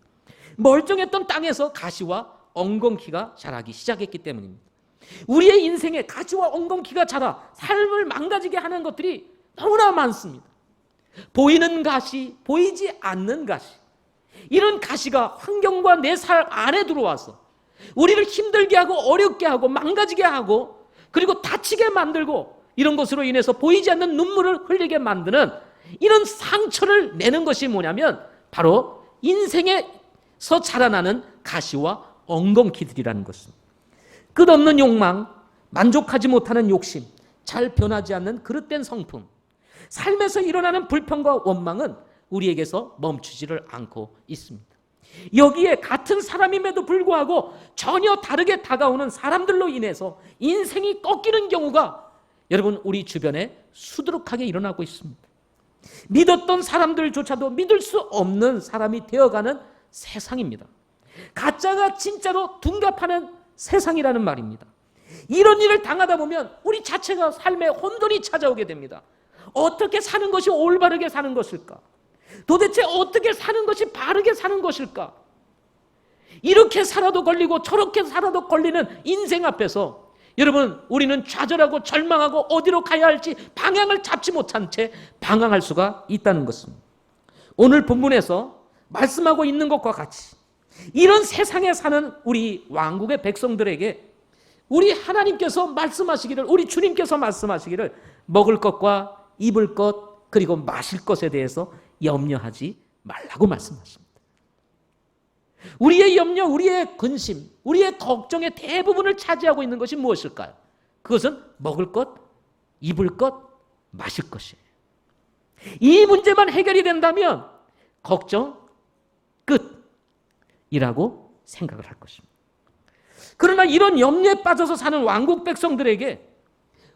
Speaker 1: 멀쩡했던 땅에서 가시와 엉겅퀴가 자라기 시작했기 때문입니다. 우리의 인생에 가시와 엉겅퀴가 자라 삶을 망가지게 하는 것들이 너무나 많습니다. 보이는 가시, 보이지 않는 가시, 이런 가시가 환경과 내 삶 안에 들어와서 우리를 힘들게 하고 어렵게 하고 망가지게 하고 그리고 다치게 만들고 이런 것으로 인해서 보이지 않는 눈물을 흘리게 만드는 이런 상처를 내는 것이 뭐냐면 바로 인생에서 자라나는 가시와 엉겅퀴들이라는 것입니다. 끝없는 욕망, 만족하지 못하는 욕심, 잘 변하지 않는 그릇된 성품, 삶에서 일어나는 불평과 원망은 우리에게서 멈추지를 않고 있습니다. 여기에 같은 사람임에도 불구하고 전혀 다르게 다가오는 사람들로 인해서 인생이 꺾이는 경우가 여러분 우리 주변에 수두룩하게 일어나고 있습니다. 믿었던 사람들조차도 믿을 수 없는 사람이 되어가는 세상입니다. 가짜가 진짜로 둔갑하는 세상이라는 말입니다. 이런 일을 당하다 보면 우리 자체가 삶에 혼돈이 찾아오게 됩니다. 어떻게 사는 것이 올바르게 사는 것일까? 도대체 어떻게 사는 것이 바르게 사는 것일까? 이렇게 살아도 걸리고 저렇게 살아도 걸리는 인생 앞에서 여러분 우리는 좌절하고 절망하고 어디로 가야 할지 방향을 잡지 못한 채 방황할 수가 있다는 것입니다. 오늘 본문에서 말씀하고 있는 것과 같이 이런 세상에 사는 우리 왕국의 백성들에게 우리 하나님께서 말씀하시기를, 우리 주님께서 말씀하시기를 먹을 것과 입을 것 그리고 마실 것에 대해서 염려하지 말라고 말씀하십니다. 우리의 염려, 우리의 근심, 우리의 걱정의 대부분을 차지하고 있는 것이 무엇일까요? 그것은 먹을 것, 입을 것, 마실 것이에요. 이 문제만 해결이 된다면 걱정 끝이라고 생각을 할 것입니다. 그러나 이런 염려에 빠져서 사는 왕국 백성들에게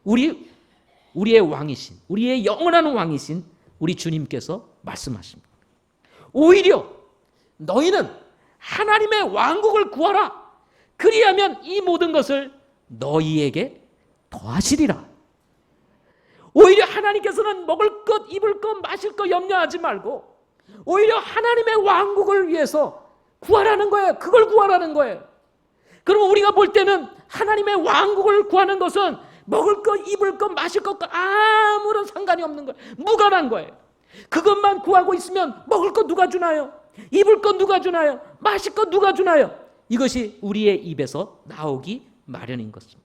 Speaker 1: 우리의 왕이신, 우리의 영원한 왕이신 우리 주님께서 말씀하십니다. 오히려 너희는 하나님의 왕국을 구하라. 그리하면 이 모든 것을 너희에게 더하시리라. 오히려 하나님께서는 먹을 것, 입을 것, 마실 것 염려하지 말고 오히려 하나님의 왕국을 위해서 구하라는 거예요. 그걸 구하라는 거예요. 그럼 우리가 볼 때는 하나님의 왕국을 구하는 것은 먹을 것, 입을 것, 마실 것과 아무런 상관이 없는 거예요. 무관한 거예요. 그것만 구하고 있으면 먹을 것 누가 주나요? 입을 것 누가 주나요? 마실 것 누가 주나요? 이것이 우리의 입에서 나오기 마련인 것입니다.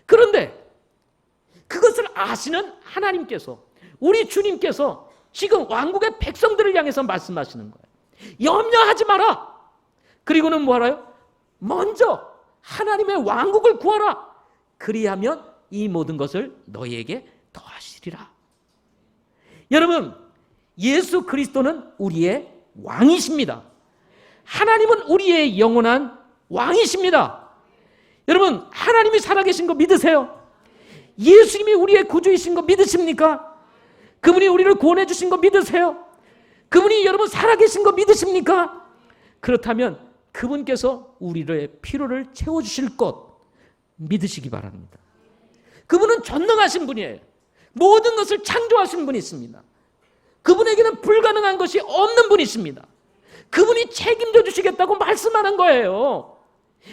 Speaker 1: 그런데 그것을 아시는 하나님께서, 우리 주님께서 지금 왕국의 백성들을 향해서 말씀하시는 거예요. 염려하지 마라. 그리고는 뭐 하라요? 먼저 하나님의 왕국을 구하라. 그리하면 이 모든 것을 너희에게 더하시리라. 여러분, 예수 그리스도는 우리의 왕이십니다. 하나님은 우리의 영원한 왕이십니다. 여러분, 하나님이 살아계신 거 믿으세요? 예수님이 우리의 구주이신 거 믿으십니까? 그분이 우리를 구원해 주신 거 믿으세요? 그분이 여러분 살아계신 거 믿으십니까? 그렇다면 그분께서 우리의 필요를 채워주실 것 믿으시기 바랍니다. 그분은 전능하신 분이에요. 모든 것을 창조하신 분이 있습니다. 그분에게는 불가능한 것이 없는 분이십니다. 그분이 책임져 주시겠다고 말씀하는 거예요.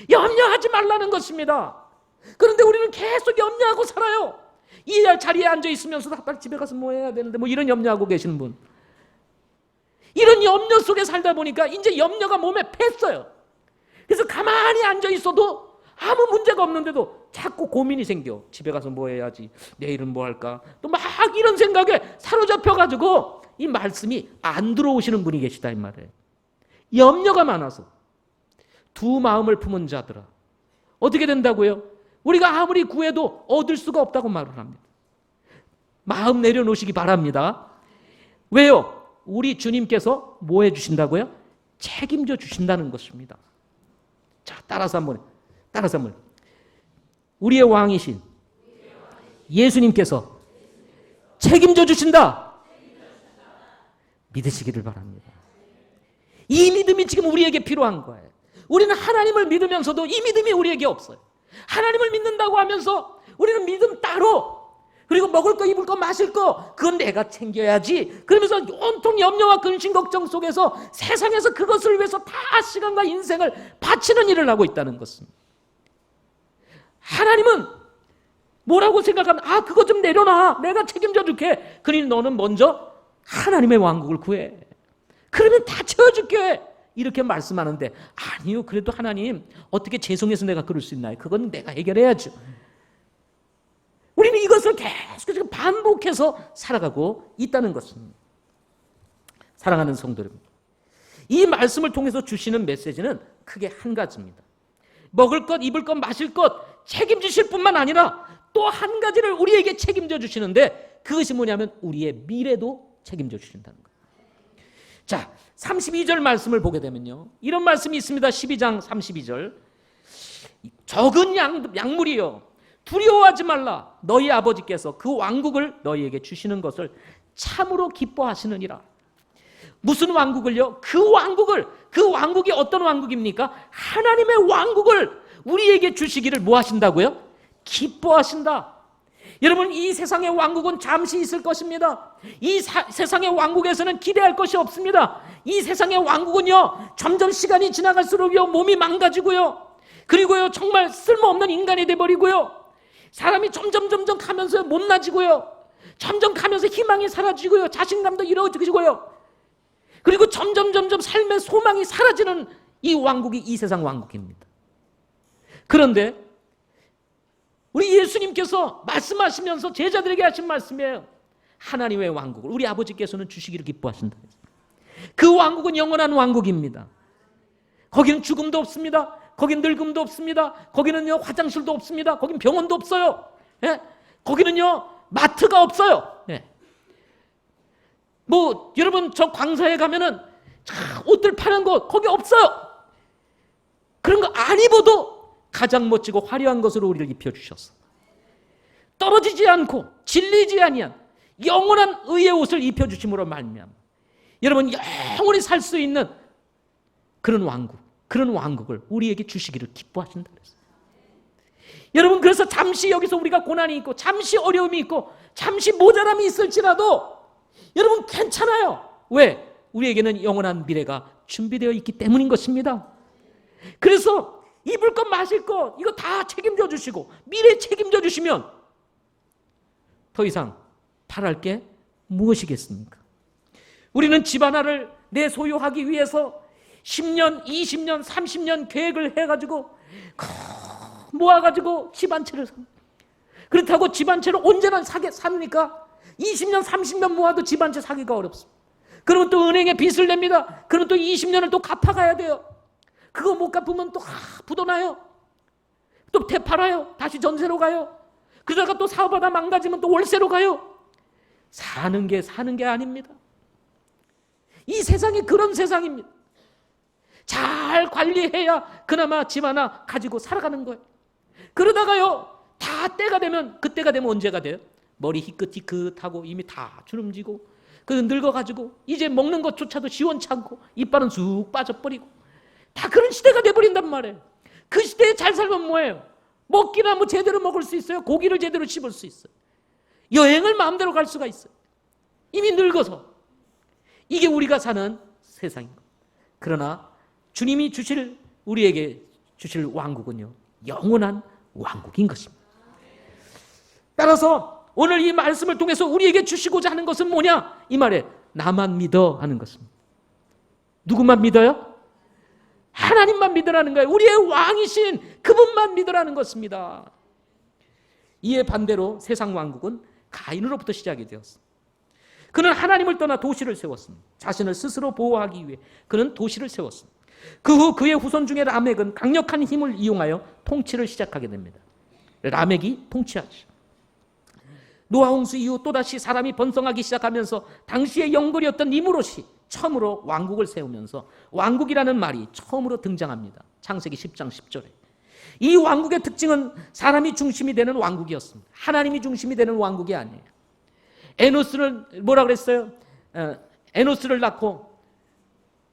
Speaker 1: 염려하지 말라는 것입니다. 그런데 우리는 계속 염려하고 살아요. 이 자리에 앉아 있으면서도 빨리 집에 가서 뭐 해야 되는데 뭐 이런 염려하고 계시는 분. 이런 염려 속에 살다 보니까 이제 염려가 몸에 팼어요. 그래서 가만히 앉아 있어도 아무 문제가 없는데도 자꾸 고민이 생겨. 집에 가서 뭐 해야지, 내일은 뭐 할까, 또 막 이런 생각에 사로잡혀가지고 이 말씀이 안 들어오시는 분이 계시다 이 말이에요. 염려가 많아서. 두 마음을 품은 자들아 어떻게 된다고요? 우리가 아무리 구해도 얻을 수가 없다고 말을 합니다. 마음 내려놓으시기 바랍니다. 왜요? 우리 주님께서 뭐 해주신다고요? 책임져 주신다는 것입니다. 자, 따라서 한번. 우리의 왕이신 예수님께서 책임져 주신다. 믿으시기를 바랍니다. 이 믿음이 지금 우리에게 필요한 거예요. 우리는 하나님을 믿으면서도 이 믿음이 우리에게 없어요. 하나님을 믿는다고 하면서 우리는 믿음 따로, 그리고 먹을 거, 입을 거, 마실 거 그건 내가 챙겨야지 그러면서 온통 염려와 근심 걱정 속에서 세상에서 그것을 위해서 다 시간과 인생을 바치는 일을 하고 있다는 것입니다. 하나님은 뭐라고 생각하면 그거 좀 내려놔, 내가 책임져 줄게. 그러니 너는 먼저 하나님의 왕국을 구해. 그러면 다 채워줄게. 이렇게 말씀하는데 아니요, 그래도 하나님 어떻게 죄송해서 내가 그럴 수 있나요? 그건 내가 해결해야죠. 우리는 이것을 계속 반복해서 살아가고 있다는 것입니다. 사랑하는 성도 여러분, 이 말씀을 통해서 주시는 메시지는 크게 한 가지입니다. 먹을 것, 입을 것, 마실 것 책임지실 뿐만 아니라 또 한 가지를 우리에게 책임져 주시는데 그것이 뭐냐면 우리의 미래도 책임져 주신다는 거예요. 자, 32절 말씀을 보게 되면요, 이런 말씀이 있습니다. 12장 32절. 적은 약물이요, 두려워하지 말라. 너희 아버지께서 그 왕국을 너희에게 주시는 것을 참으로 기뻐하시느니라. 무슨 왕국을요? 그 왕국이 어떤 왕국입니까? 하나님의 왕국을 우리에게 주시기를 뭐 하신다고요? 기뻐하신다. 여러분, 이 세상의 왕국은 잠시 있을 것입니다. 이 세상의 왕국에서는 기대할 것이 없습니다. 이 세상의 왕국은요, 점점 시간이 지나갈수록요, 몸이 망가지고요, 그리고요, 정말 쓸모없는 인간이 돼버리고요, 사람이 점점 가면서 못나지고요, 점점 가면서 희망이 사라지고요, 자신감도 잃어지고요, 그리고 점점 삶의 소망이 사라지는 이 왕국이 이 세상 왕국입니다. 그런데 우리 예수님께서 말씀하시면서 제자들에게 하신 말씀이에요. 하나님의 왕국을 우리 아버지께서는 주시기를 기뻐하신다. 그 왕국은 영원한 왕국입니다. 거기는 죽음도 없습니다. 거기는 늙음도 없습니다. 거기는요 화장실도 없습니다. 거기는 병원도 없어요. 예? 거기는요 마트가 없어요. 예. 뭐 여러분 저 광사에 가면은 옷들 파는 곳 거기 없어요. 그런 거 안 입어도 가장 멋지고 화려한 것으로 우리를 입혀주셨어. 떨어지지 않고 질리지 아니한 영원한 의의 옷을 입혀주심으로 말미암아 여러분 영원히 살 수 있는 그런 왕국, 그런 왕국을 우리에게 주시기를 기뻐하신다 그랬어요. 여러분 그래서 잠시 여기서 우리가 고난이 있고 잠시 어려움이 있고 잠시 모자람이 있을지라도 여러분 괜찮아요. 왜? 우리에게는 영원한 미래가 준비되어 있기 때문인 것입니다. 그래서 입을 것 마실 것 이거 다 책임져 주시고 미래 책임져 주시면 더 이상 바랄 게 무엇이겠습니까? 우리는 집 하나를 내 소유하기 위해서 10년, 20년, 30년 계획을 해가지고 모아가지고 집 한 채를 삽니다. 그렇다고 집 한 채를 언제나 삽니까? 20년, 30년 모아도 집 한 채 사기가 어렵습니다. 그러면 또 은행에 빚을 냅니다. 그러면 또 20년을 또 갚아가야 돼요. 그거 못 갚으면 또 부도나요. 또 되팔아요. 다시 전세로 가요. 그러다가 또 사업하다 망가지면 또 월세로 가요. 사는 게 아닙니다. 이 세상이 그런 세상입니다. 잘 관리해야 그나마 집 하나 가지고 살아가는 거예요. 그러다가요 다 때가 되면 그때가 되면 언제가 돼요? 머리 희끗희끗하고 이미 다 주름지고 늙어가지고 이제 먹는 것조차도 시원찮고 이빨은 쑥 빠져버리고 다 그런 시대가 돼버린단 말이에요. 그 시대에 잘 살면 뭐예요? 먹기나 뭐 제대로 먹을 수 있어요. 고기를 제대로 씹을 수 있어요. 여행을 마음대로 갈 수가 있어요. 이미 늙어서. 이게 우리가 사는 세상인 겁니다. 그러나 주님이 우리에게 주실 왕국은요 영원한 왕국인 것입니다. 따라서 오늘 이 말씀을 통해서 우리에게 주시고자 하는 것은 뭐냐? 이 말에 나만 믿어 하는 것입니다. 누구만 믿어요? 하나님만 믿으라는 거예요. 우리의 왕이신 그분만 믿으라는 것입니다. 이에 반대로 세상 왕국은 가인으로부터 시작이 되었습니다. 그는 하나님을 떠나 도시를 세웠습니다. 자신을 스스로 보호하기 위해 그는 도시를 세웠습니다. 그 후 그의 후손 중에 라멕은 강력한 힘을 이용하여 통치를 시작하게 됩니다. 라멕이 통치하죠. 노아 홍수 이후 또다시 사람이 번성하기 시작하면서 당시의 영벌이었던 니므롯이 처음으로 왕국을 세우면서 왕국이라는 말이 처음으로 등장합니다. 창세기 10장 10절에. 이 왕국의 특징은 사람이 중심이 되는 왕국이었습니다. 하나님이 중심이 되는 왕국이 아니에요. 에노스를 뭐라 그랬어요? 에노스를 낳고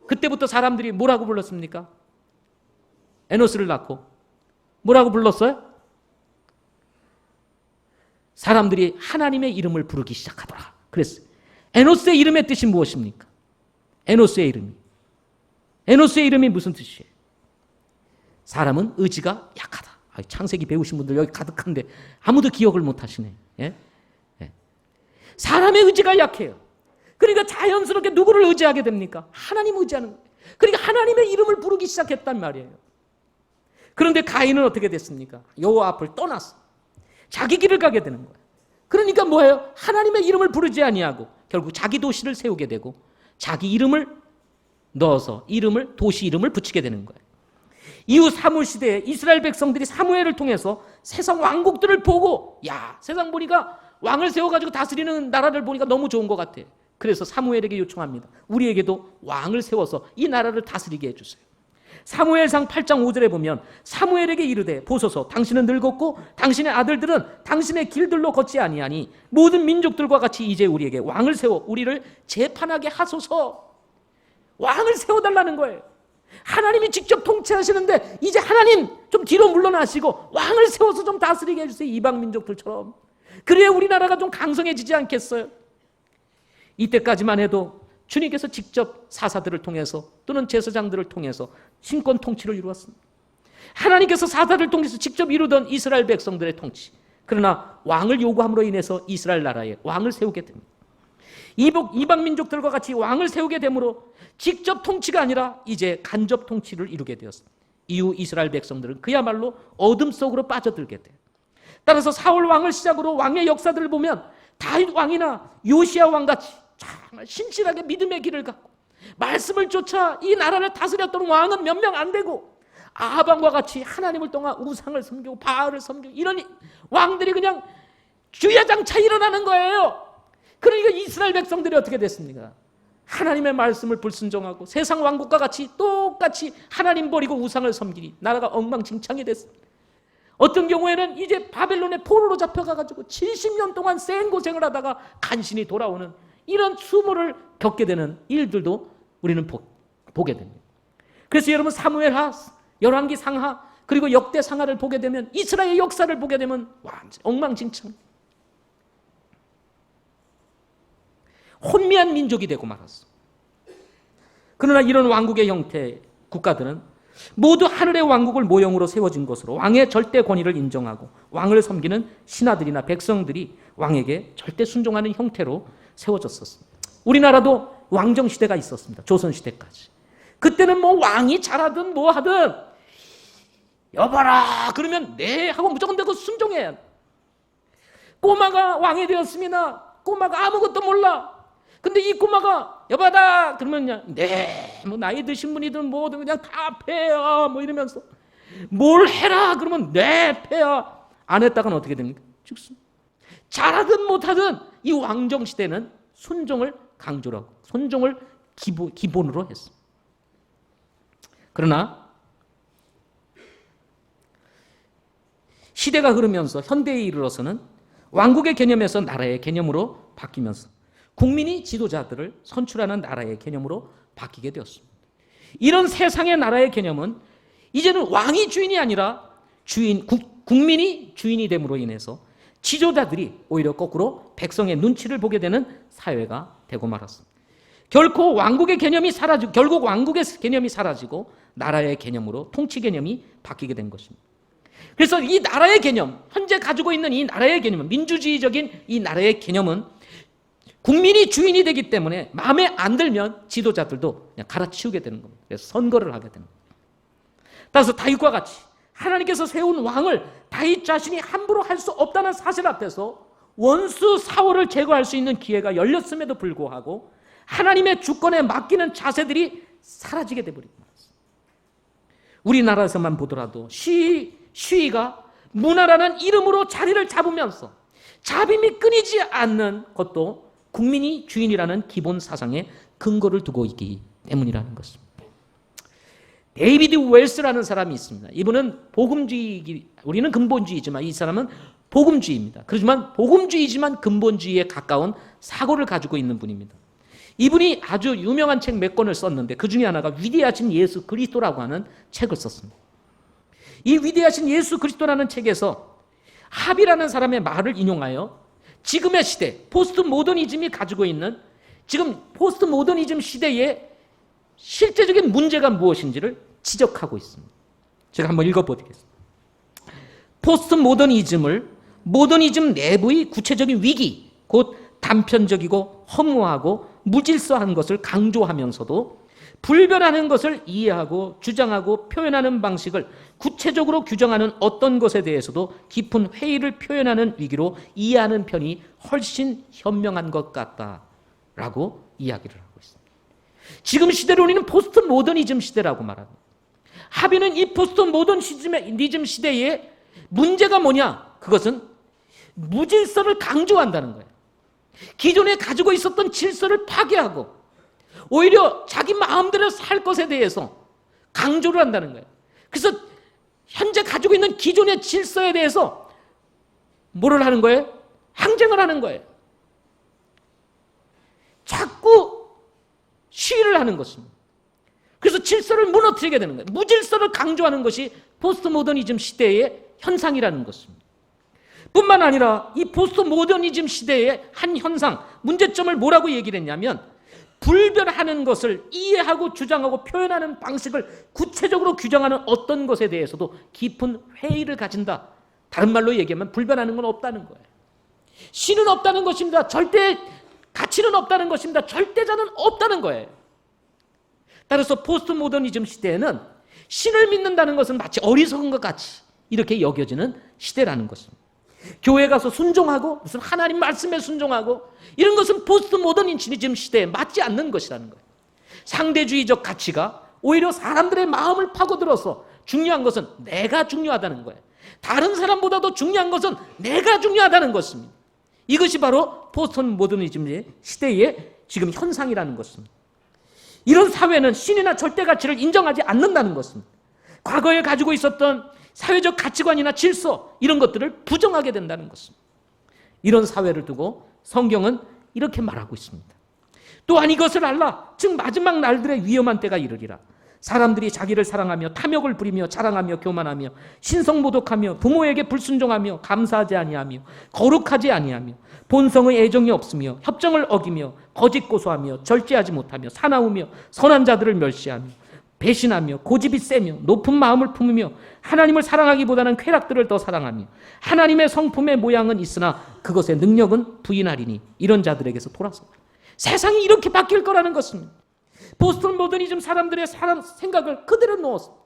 Speaker 1: 그때부터 사람들이 뭐라고 불렀습니까? 에노스를 낳고 뭐라고 불렀어요? 사람들이 하나님의 이름을 부르기 시작하더라. 그랬어요. 에노스의 이름의 뜻이 무엇입니까? 에노스의 이름이 무슨 뜻이에요? 사람은 의지가 약하다. 창세기 배우신 분들 여기 가득한데 아무도 기억을 못 하시네. 예? 예. 사람의 의지가 약해요. 그러니까 자연스럽게 누구를 의지하게 됩니까? 하나님 의지하는 거예요. 그러니까 하나님의 이름을 부르기 시작했단 말이에요. 그런데 가인은 어떻게 됐습니까? 여호와 앞을 떠났어. 자기 길을 가게 되는 거예요. 그러니까 뭐예요? 하나님의 이름을 부르지 아니하고 결국 자기 도시를 세우게 되고 자기 이름을 넣어서 도시 이름을 붙이게 되는 거예요. 이후 사무엘 시대에 이스라엘 백성들이 사무엘을 통해서 세상 왕국들을 보고 세상 보니까 왕을 세워가지고 다스리는 나라를 보니까 너무 좋은 것 같아. 그래서 사무엘에게 요청합니다. 우리에게도 왕을 세워서 이 나라를 다스리게 해주세요. 사무엘상 8장 5절에 보면 사무엘에게 이르되 보소서 당신은 늙었고 당신의 아들들은 당신의 길들로 걷지 아니하니 모든 민족들과 같이 이제 우리에게 왕을 세워 우리를 재판하게 하소서. 왕을 세워달라는 거예요. 하나님이 직접 통치하시는데 이제 하나님 좀 뒤로 물러나시고 왕을 세워서 좀 다스리게 해주세요. 이방 민족들처럼. 그래야 우리나라가 좀 강성해지지 않겠어요? 이때까지만 해도 주님께서 직접 사사들을 통해서 또는 제사장들을 통해서 신권 통치를 이루었습니다. 하나님께서 사사들을 통해서 직접 이루던 이스라엘 백성들의 통치. 그러나 왕을 요구함으로 인해서 이스라엘 나라에 왕을 세우게 됩니다. 이방 민족들과 같이 왕을 세우게 되므로 직접 통치가 아니라 이제 간접 통치를 이루게 되었습니다. 이후 이스라엘 백성들은 그야말로 어둠 속으로 빠져들게 돼요. 따라서 사울 왕을 시작으로 왕의 역사들을 보면 다윗 왕이나 요시야 왕같이 정말 신실하게 믿음의 길을 갖고 말씀을 쫓아 이 나라를 다스렸던 왕은 몇 명 안 되고, 아합 왕과 같이 하나님을 떠나 우상을 섬기고 바알을 섬기고 이런 왕들이 그냥 주야장차 일어나는 거예요. 그러니까 이스라엘 백성들이 어떻게 됐습니까? 하나님의 말씀을 불순종하고 세상 왕국과 같이 똑같이 하나님 버리고 우상을 섬기니 나라가 엉망진창이 됐습니다. 어떤 경우에는 이제 바벨론의 포로로 잡혀가가지고 70년 동안 생고생을 하다가 간신히 돌아오는 이런 수모를 겪게 되는 일들도 우리는 보게 됩니다. 그래서 여러분 사무엘하, 열왕기 상하, 그리고 역대 상하를 보게 되면, 이스라엘 역사를 보게 되면 완전 엉망진창, 혼미한 민족이 되고 말았어. 그러나 이런 왕국의 형태의 국가들은 모두 하늘의 왕국을 모형으로 세워진 것으로 왕의 절대 권위를 인정하고 왕을 섬기는 신하들이나 백성들이 왕에게 절대 순종하는 형태로 세워졌었습니다. 우리나라도 왕정시대가 있었습니다. 조선시대까지. 그때는 뭐 왕이 잘하든 뭐 하든 여봐라 그러면 네 하고 무조건 내가 순종해야 해. 꼬마가 왕이 되었습니다. 꼬마가 아무것도 몰라. 근데 이 꼬마가 여봐다 그러면 그냥 네 뭐 나이 드신 분이든 뭐든 그냥 다 패야 뭐 이러면서, 뭘 해라 그러면 네 패야. 안 했다가는 어떻게 됩니까? 죽습니다. 잘하든 못하든 이 왕정시대는 순종을 강조를 하고 순종을 기본으로 했습니다. 그러나 시대가 흐르면서 현대에 이르러서는 왕국의 개념에서 나라의 개념으로 바뀌면서 국민이 지도자들을 선출하는 나라의 개념으로 바뀌게 되었습니다. 이런 세상의 나라의 개념은 이제는 왕이 주인이 아니라 국민이 주인이 됨으로 인해서 지도자들이 오히려 거꾸로 백성의 눈치를 보게 되는 사회가 되고 말았습니다. 결국 왕국의 개념이 사라지고 나라의 개념으로 통치 개념이 바뀌게 된 것입니다. 그래서 이 나라의 개념, 현재 가지고 있는 이 나라의 개념은, 민주주의적인 이 나라의 개념은 국민이 주인이 되기 때문에 마음에 안 들면 지도자들도 그냥 갈아치우게 되는 겁니다. 그래서 선거를 하게 됩니다. 따라서 다윗과 같이 하나님께서 세운 왕을 다윗 자신이 함부로 할 수 없다는 사실 앞에서 원수 사울을 제거할 수 있는 기회가 열렸음에도 불구하고 하나님의 주권에 맡기는 자세들이 사라지게 돼버립니다. 우리나라에서만 보더라도 시위가 문화라는 이름으로 자리를 잡으면서 잡임이 끊이지 않는 것도 국민이 주인이라는 기본 사상에 근거를 두고 있기 때문이라는 것입니다. 데이비드 웰스라는 사람이 있습니다. 이분은 우리는 근본주의지만 이 사람은 복음주의입니다. 그렇지만 복음주의지만 근본주의에 가까운 사고를 가지고 있는 분입니다. 이분이 아주 유명한 책 몇 권을 썼는데 그 중에 하나가 위대하신 예수 그리스도라고 하는 책을 썼습니다. 이 위대하신 예수 그리스도라는 책에서 합이라는 사람의 말을 인용하여 지금의 시대, 포스트 모더니즘이 가지고 있는 지금 포스트 모더니즘 시대의 실제적인 문제가 무엇인지를 지적하고 있습니다. 제가 한번 읽어보겠습니다. 포스트 모더니즘 내부의 구체적인 위기, 곧 단편적이고 허무하고 무질서한 것을 강조하면서도 불변하는 것을 이해하고 주장하고 표현하는 방식을 구체적으로 규정하는 어떤 것에 대해서도 깊은 회의를 표현하는 위기로 이해하는 편이 훨씬 현명한 것 같다라고 이야기를 하고 있습니다. 지금 시대를 우리는 포스트 모더니즘 시대라고 말합니다. 하비는 이 포스트 모더니즘 시대의 문제가 뭐냐? 그것은 무질서를 강조한다는 거예요. 기존에 가지고 있었던 질서를 파괴하고 오히려 자기 마음대로 살 것에 대해서 강조를 한다는 거예요. 그래서 현재 가지고 있는 기존의 질서에 대해서 뭐를 하는 거예요? 항쟁을 하는 거예요. 자꾸 시위를 하는 것입니다. 그래서 질서를 무너뜨리게 되는 거예요. 무질서를 강조하는 것이 포스트 모더니즘 시대의 현상이라는 것입니다. 뿐만 아니라 이 포스트 모더니즘 시대의 한 현상, 문제점을 뭐라고 얘기를 했냐면 불변하는 것을 이해하고 주장하고 표현하는 방식을 구체적으로 규정하는 어떤 것에 대해서도 깊은 회의를 가진다. 다른 말로 얘기하면 불변하는 건 없다는 거예요. 신은 없다는 것입니다. 절대 가치는 없다는 것입니다. 절대자는 없다는 거예요. 따라서 포스트 모더니즘 시대에는 신을 믿는다는 것은 마치 어리석은 것 같이 이렇게 여겨지는 시대라는 것입니다. 교회 가서 순종하고 무슨 하나님 말씀에 순종하고 이런 것은 포스트 모더니즘 시대에 맞지 않는 것이라는 거예요. 상대주의적 가치가 오히려 사람들의 마음을 파고들어서 중요한 것은 내가 중요하다는 거예요. 다른 사람보다도 중요한 것은 내가 중요하다는 것입니다. 이것이 바로 포스트 모더니즘 시대의 지금 현상이라는 것입니다. 이런 사회는 신이나 절대 가치를 인정하지 않는다는 것입니다. 과거에 가지고 있었던 사회적 가치관이나 질서 이런 것들을 부정하게 된다는 것입니다. 이런 사회를 두고 성경은 이렇게 말하고 있습니다. 또한 이것을 알라. 즉 마지막 날들의 위험한 때가 이르리라. 사람들이 자기를 사랑하며 탐욕을 부리며 자랑하며 교만하며 신성모독하며 부모에게 불순종하며 감사하지 아니하며 거룩하지 아니하며 본성의 애정이 없으며 협정을 어기며 거짓 고소하며 절제하지 못하며 사나우며 선한 자들을 멸시하며 배신하며 고집이 세며 높은 마음을 품으며 하나님을 사랑하기보다는 쾌락들을 더 사랑하며 하나님의 성품의 모양은 있으나 그것의 능력은 부인하리니 이런 자들에게서 돌아서 세상이 이렇게 바뀔 거라는 것입니다. 포스트 모더니즘 사람들의 생각을 그대로 놓았습니다.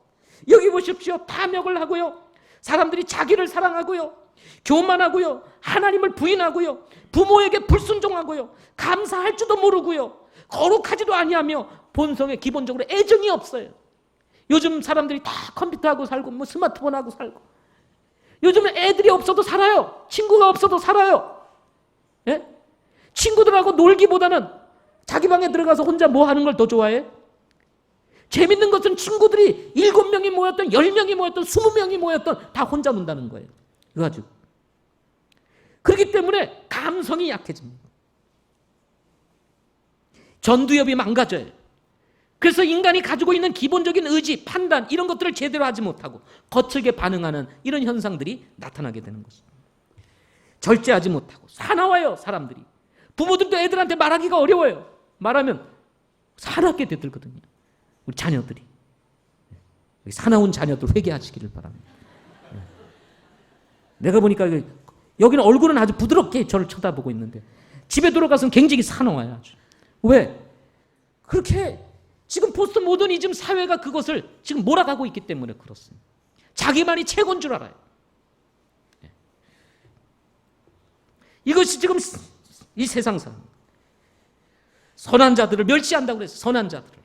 Speaker 1: 여기 보십시오. 탐욕을 하고요. 사람들이 자기를 사랑하고요. 교만하고요. 하나님을 부인하고요. 부모에게 불순종하고요. 감사할 줄도 모르고요. 거룩하지도 아니하며 본성에 기본적으로 애정이 없어요. 요즘 사람들이 다 컴퓨터하고 살고 뭐 스마트폰하고 살고 요즘은 애들이 없어도 살아요. 친구가 없어도 살아요. 예? 친구들하고 놀기보다는 자기 방에 들어가서 혼자 뭐 하는 걸 더 좋아해? 재밌는 것은 친구들이 7명이 모였던 10명이 모였던 20명이 모였던 다 혼자 논다는 거예요. 이거 가지고. 그렇기 때문에 감성이 약해집니다. 전두엽이 망가져요. 그래서 인간이 가지고 있는 기본적인 의지, 판단 이런 것들을 제대로 하지 못하고 거칠게 반응하는 이런 현상들이 나타나게 되는 것입니다. 절제하지 못하고 사나워요. 사람들이. 부모들도 애들한테 말하기가 어려워요. 말하면 사납게 되들거든요. 우리 자녀들이. 사나운 자녀들 회개하시기를 바랍니다. 내가 보니까 여기는 얼굴은 아주 부드럽게 저를 쳐다보고 있는데 집에 들어가서는 굉장히 사나워요. 아주. 왜? 그렇게 지금 포스트 모더니즘 사회가 그것을 지금 몰아가고 있기 때문에 그렇습니다. 자기만이 최고인 줄 알아요. 이것이 지금 이 세상 사람. 선한 자들을 멸시한다고 그랬어요. 선한 자들을.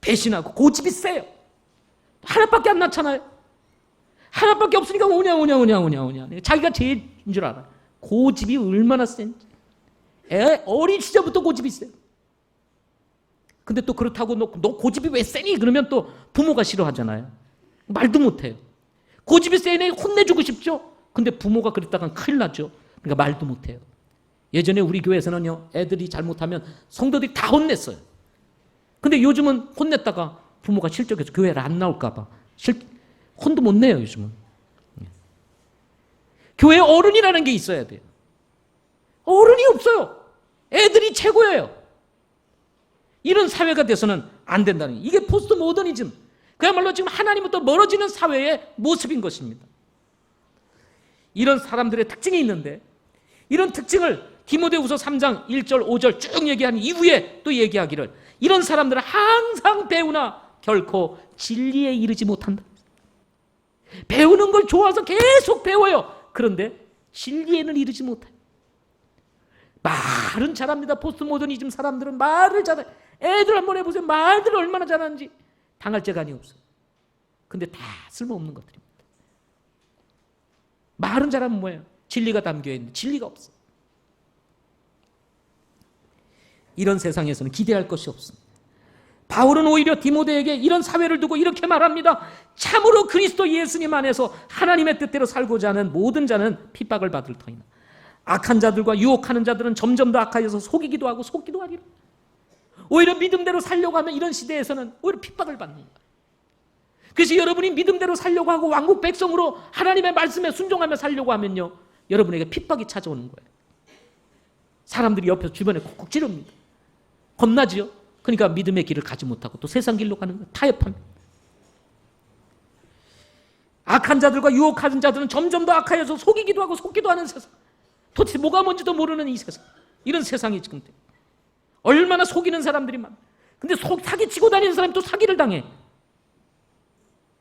Speaker 1: 배신하고 고집이 세요. 하나밖에 안 낳잖아요. 하나밖에 없으니까 오냐. 자기가 제일인 줄 알아. 고집이 얼마나 센지. 어린 시절부터 고집이 세요. 근데 또 그렇다고 너 고집이 왜 세니? 그러면 또 부모가 싫어하잖아요. 말도 못해요. 고집이 세니 혼내주고 싶죠? 근데 부모가 그랬다간 큰일 나죠. 그러니까 말도 못해요. 예전에 우리 교회에서는요, 애들이 잘못하면 성도들이 다 혼냈어요. 근데 요즘은 혼냈다가 부모가 실적해서 교회를 안 나올까봐 혼도 못 내요, 요즘은. 교회에 어른이라는 게 있어야 돼요. 어른이 없어요. 애들이 최고예요. 이런 사회가 돼서는 안 된다는 거예요. 이게 포스트 모더니즘. 그야말로 지금 하나님부터 멀어지는 사회의 모습인 것입니다. 이런 사람들의 특징이 있는데 이런 특징을 디모데후서 3장 1절 5절 쭉 얘기한 이후에 또 얘기하기를 이런 사람들은 항상 배우나 결코 진리에 이르지 못한다. 배우는 걸 좋아서 계속 배워요. 그런데 진리에는 이르지 못해요. 말은 잘합니다. 포스트 모더니즘 사람들은 말을 잘해요. 애들 한번 해보세요. 말들을 얼마나 잘하는지. 당할 재간이 없어요. 근데 다 쓸모없는 것들입니다. 말은 잘하면 뭐예요? 진리가 담겨있는데 진리가 없어요. 이런 세상에서는 기대할 것이 없습니다. 바울은 오히려 디모데에게 이런 사회를 두고 이렇게 말합니다. 참으로 그리스도 예수님 안에서 하나님의 뜻대로 살고자 하는 모든 자는 핍박을 받을 터이나 악한 자들과 유혹하는 자들은 점점 더 악하여서 속이기도 하고 속기도 하리라. 오히려 믿음대로 살려고 하면 이런 시대에서는 오히려 핍박을 받는 거예요. 그래서 여러분이 믿음대로 살려고 하고 왕국 백성으로 하나님의 말씀에 순종하며 살려고 하면요, 여러분에게 핍박이 찾아오는 거예요. 사람들이 옆에서 주변에 콕콕 찌릅니다. 겁나지요? 그러니까 믿음의 길을 가지 못하고 또 세상 길로 가는 거예요. 타협합니다. 악한 자들과 유혹하는 자들은 점점 더 악하여서 속이기도 하고 속기도 하는 세상. 도대체 뭐가 뭔지도 모르는 이 세상. 이런 세상이 지금 돼. 얼마나 속이는 사람들이 많아. 근데 사기치고 다니는 사람이 또 사기를 당해.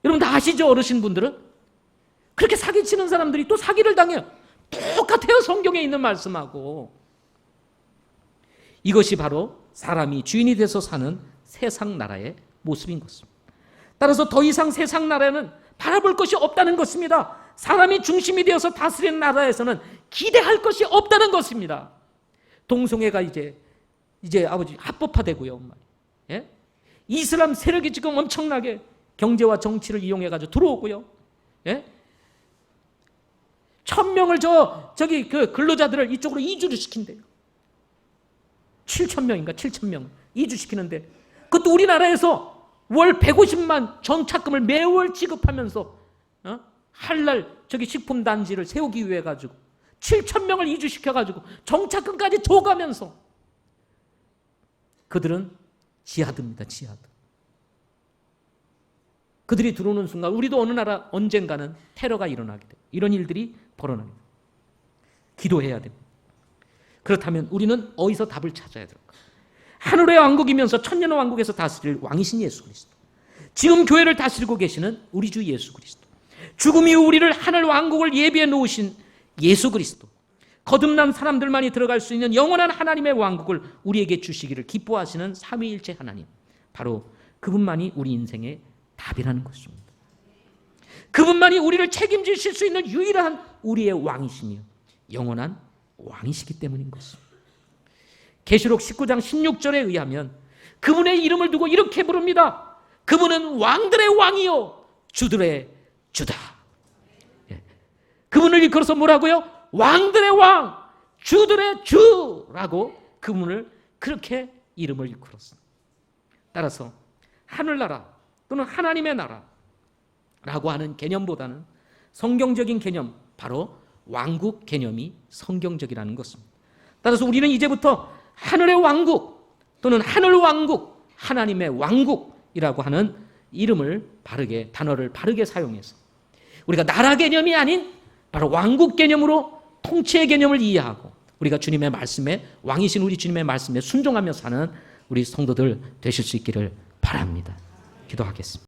Speaker 1: 여러분 다 아시죠? 어르신분들은? 그렇게 사기치는 사람들이 또 사기를 당해요. 똑같아요. 성경에 있는 말씀하고. 이것이 바로 사람이 주인이 돼서 사는 세상 나라의 모습인 것입니다. 따라서 더 이상 세상 나라는 바라볼 것이 없다는 것입니다. 사람이 중심이 되어서 다스리는 나라에서는 기대할 것이 없다는 것입니다. 동성애가 이제 아버지 합법화되고요. 예? 이슬람 세력이 지금 엄청나게 경제와 정치를 이용해가지고 들어오고요. 예? 1000명을 저기 그 근로자들을 이쪽으로 이주를 시킨대요. 7,000명인가 7,000명 이주시키는데 그것도 우리나라에서 월 150만 정착금을 매월 지급하면서 할랄 저기 식품단지를 세우기 위해 가지고 7,000명을 이주시켜가지고 정착금까지 줘가면서 그들은 지하드입니다. 지하드. 그들이 들어오는 순간 우리도 어느 나라 언젠가는 테러가 일어나게 돼요. 이런 일들이 벌어나게 돼요. 기도해야 됩니다. 그렇다면 우리는 어디서 답을 찾아야 될까? 하늘의 왕국이면서 천년의 왕국에서 다스릴 왕이신 예수 그리스도, 지금 교회를 다스리고 계시는 우리 주 예수 그리스도, 죽음 이후 우리를 하늘 왕국을 예비해 놓으신 예수 그리스도, 거듭난 사람들만이 들어갈 수 있는 영원한 하나님의 왕국을 우리에게 주시기를 기뻐하시는 삼위일체 하나님, 바로 그분만이 우리 인생의 답이라는 것입니다. 그분만이 우리를 책임지실 수 있는 유일한 우리의 왕이시며 영원한 왕이시기 때문인 것입니다. 계시록 19장 16절에 의하면 그분의 이름을 두고 이렇게 부릅니다. 그분은 왕들의 왕이요 주들의 주다. 그분을 일컬어서 뭐라고요? 왕들의 왕, 주들의 주라고 그분을 그렇게 이름을 일컬었습니다. 따라서 하늘나라 또는 하나님의 나라라고 하는 개념보다는 성경적인 개념, 바로 왕국 개념이 성경적이라는 것입니다. 따라서 우리는 이제부터 하늘의 왕국 또는 하늘왕국, 하나님의 왕국이라고 하는 이름을 바르게, 단어를 바르게 사용해서 우리가 나라 개념이 아닌 바로 왕국 개념으로 통치의 개념을 이해하고 우리가 주님의 말씀에, 왕이신 우리 주님의 말씀에 순종하며 사는 우리 성도들 되실 수 있기를 바랍니다. 기도하겠습니다.